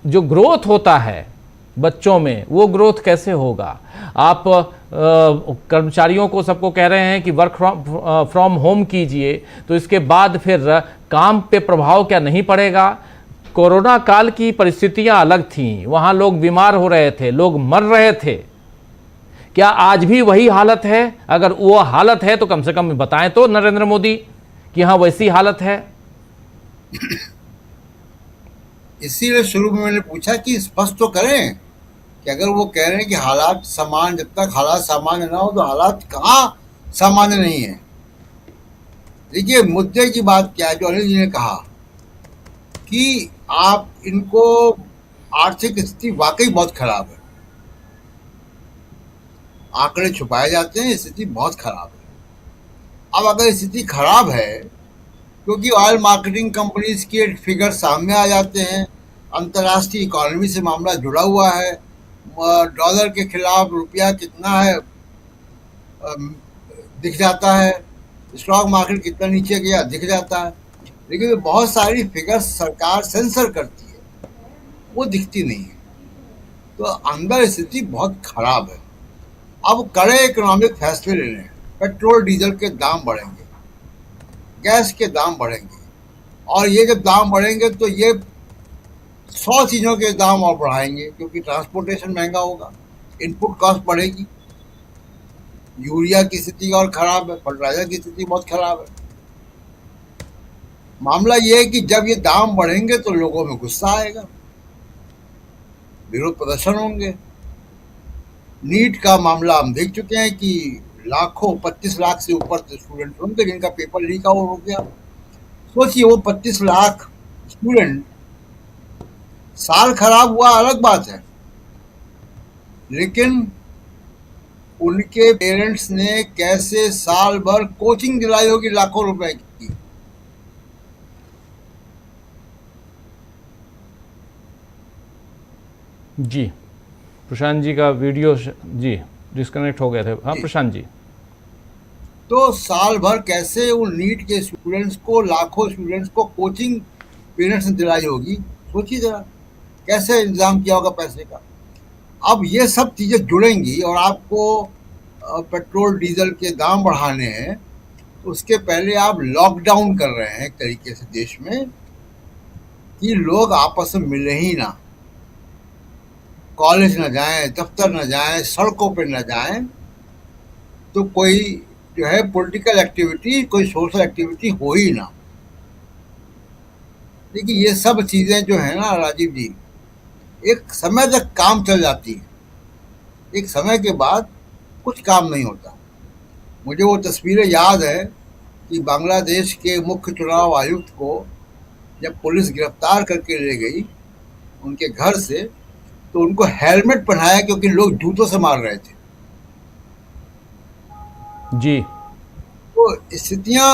जो ग्रोथ होता है बच्चों में, वो ग्रोथ कैसे होगा? आप कर्मचारियों को सबको कह रहे हैं कि वर्क फ्रॉम होम कीजिए, तो इसके बाद फिर काम पे प्रभाव क्या नहीं पड़ेगा? कोरोना काल की परिस्थितियां अलग थीं, वहाँ लोग बीमार हो रहे थे, लोग मर रहे थे। क्या आज भी वही हालत है? अगर वो हालत है तो कम से कम बताएं तो नरेंद्र मोदी कि हाँ वैसी हालत है। इसीलिए शुरू में मैंने पूछा कि स्पष्ट तो करें कि अगर वो कह रहे हैं कि हालात समान, जब तक हालात सामान्य ना हो तो हालात कहाँ सामान्य नहीं है। देखिए, मुद्दे की बात क्या है, जो अनिल जी ने कहा कि आप इनको आर्थिक स्थिति वाकई बहुत खराब है, आंकड़े छुपाए जाते हैं, स्थिति बहुत खराब है। अब अगर स्थिति खराब है क्योंकि ऑयल मार्केटिंग कंपनीज के फिगर सामने आ जाते हैं, अंतर्राष्ट्रीय इकोनॉमी से मामला जुड़ा हुआ है, डॉलर के खिलाफ रुपया कितना है दिख जाता है, स्टॉक मार्केट कितना नीचे गया दिख जाता है, लेकिन बहुत सारी फिगर्स सरकार सेंसर करती है, वो दिखती नहीं है। तो अंदर स्थिति बहुत खराब है। अब कड़े इकोनॉमिक फैसले लेने हैं। पेट्रोल डीजल के दाम बढ़ेंगे, गैस के दाम बढ़ेंगे, और ये जब दाम बढ़ेंगे तो ये 100 चीज़ों के दाम और बढ़ाएंगे, क्योंकि ट्रांसपोर्टेशन महंगा होगा, इनपुट कॉस्ट बढ़ेगी, यूरिया की स्थिति और खराब है, फर्टिलाइजर की स्थिति बहुत खराब है। मामला ये है कि जब ये दाम बढ़ेंगे तो लोगों में गुस्सा आएगा, विरोध प्रदर्शन होंगे। नीट का मामला हम देख चुके हैं कि लाखों, 25 लाख से ऊपर स्टूडेंट होंगे जिनका पेपर लीक हो गया। सोचिए, वो 25 लाख स्टूडेंट, साल खराब हुआ अलग बात है, लेकिन उनके पेरेंट्स ने कैसे साल भर कोचिंग दिलाई होगी लाखों रुपए की। जी, प्रशांत जी का वीडियो जी डिस्कनेक्ट हो गए थे। हाँ प्रशांत जी, तो साल भर कैसे उन नीट के स्टूडेंट्स को, लाखों स्टूडेंट्स को कोचिंग पेरेंट्स ने दिलाई होगी, सोचिए जरा कैसे इंतजाम किया होगा पैसे का। अब ये सब चीज़ें जुड़ेंगी और आपको पेट्रोल डीजल के दाम बढ़ाने हैं, उसके पहले आप लॉकडाउन कर रहे हैं एक तरीके से देश में, कि लोग आपस में मिले ही ना, कॉलेज न जाएं, दफ्तर न जाएं, सड़कों पर न जाएं, तो कोई जो है पॉलिटिकल एक्टिविटी, कोई सोशल एक्टिविटी हो ही ना। देखिए ये सब चीजें जो है ना राजीव जी, एक समय तक काम चल जाती है, एक समय के बाद कुछ काम नहीं होता। मुझे वो तस्वीरें याद है कि बांग्लादेश के मुख्य चुनाव आयुक्त को जब पुलिस गिरफ्तार करके ले गई उनके घर से, तो उनको हेलमेट पहनाया क्योंकि लोग जूतों से मार रहे थे। जी। तो स्थितियां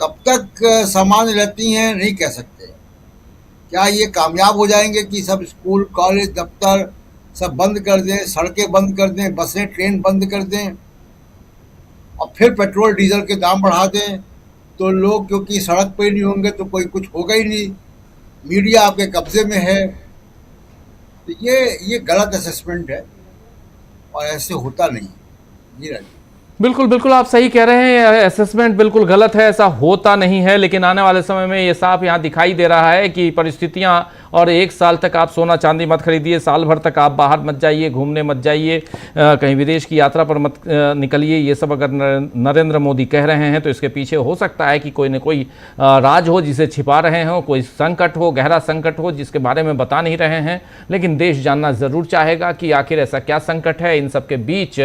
कब तक सामान्य रहती हैं नहीं कह सकते। क्या ये कामयाब हो जाएंगे कि सब स्कूल कॉलेज दफ्तर सब बंद कर दें, सड़कें बंद कर दें, बसें ट्रेन बंद कर दें और फिर पेट्रोल डीजल के दाम बढ़ा दें, तो लोग क्योंकि सड़क पे नहीं होंगे तो कोई कुछ होगा ही नहीं, मीडिया आपके कब्जे में है। तो ये गलत असेसमेंट है और ऐसे होता नहीं। जी राजीव। बिल्कुल बिल्कुल आप सही कह रहे हैं, असेसमेंट बिल्कुल गलत है, ऐसा होता नहीं है। लेकिन आने वाले समय में ये साफ यहाँ दिखाई दे रहा है कि परिस्थितियाँ, और 1 साल तक आप सोना चांदी मत खरीदिए, साल भर तक आप बाहर मत जाइए, घूमने मत जाइए, कहीं विदेश की यात्रा पर मत निकलिए। ये सब अगर नरेंद्र मोदी कह रहे हैं तो इसके पीछे हो सकता है कि कोई न कोई राज हो जिसे छिपा रहे हों, कोई संकट हो, गहरा संकट हो जिसके बारे में बता नहीं रहे हैं। लेकिन देश जानना ज़रूर चाहेगा कि आखिर ऐसा क्या संकट है। इन सब के बीच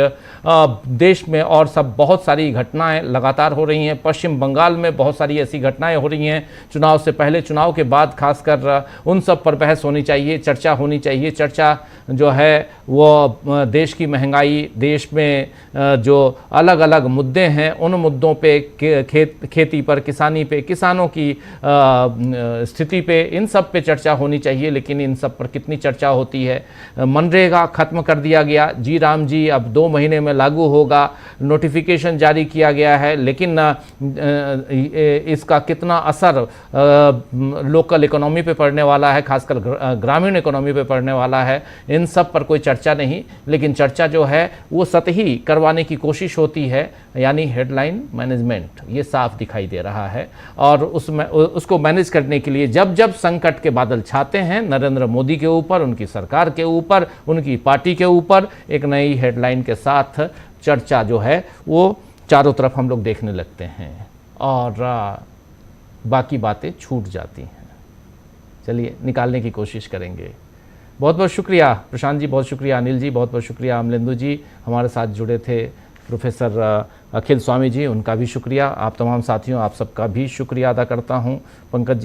देश में और सब बहुत सारी घटनाएं लगातार हो रही हैं। पश्चिम बंगाल में बहुत सारी ऐसी घटनाएं हो रही हैं, चुनाव से पहले, चुनाव के बाद, खासकर उन सब पर बहस होनी चाहिए, चर्चा होनी चाहिए। चर्चा जो है वो देश की महंगाई, देश में जो अलग अलग मुद्दे हैं उन मुद्दों पे, खेती पर, किसानी पे, किसानों की स्थिति पे, इन सब पे चर्चा होनी चाहिए। लेकिन इन सब पर कितनी चर्चा होती है। मनरेगा खत्म कर दिया गया, जी राम जी अब 2 महीने में लागू होगा, नोटिफिकेशन जारी किया गया है, लेकिन इसका कितना असर लोकल इकोनॉमी पे पड़ने वाला है, खासकर ग्रामीण इकोनॉमी पे पड़ने वाला है, इन सब पर कोई चर्चा नहीं। लेकिन चर्चा जो है वो सतही करवाने की कोशिश होती है, यानी हेडलाइन मैनेजमेंट, ये साफ दिखाई दे रहा है। और उसको मैनेज करने के लिए जब जब संकट के बादल छाते हैं नरेंद्र मोदी के ऊपर, उनकी सरकार के ऊपर, उनकी पार्टी के ऊपर, एक नई हेडलाइन के साथ चर्चा जो है वो चारों तरफ हम लोग देखने लगते हैं और बाकी बातें छूट जाती हैं। चलिए निकालने की कोशिश करेंगे। बहुत बहुत शुक्रिया प्रशांत जी, बहुत शुक्रिया अनिल जी, बहुत बहुत शुक्रिया अमलेंदु जी, हमारे साथ जुड़े थे प्रोफेसर अखिल स्वामी जी, उनका भी शुक्रिया। आप तमाम साथियों, आप सबका भी शुक्रिया अदा करता हूं। पंकज जी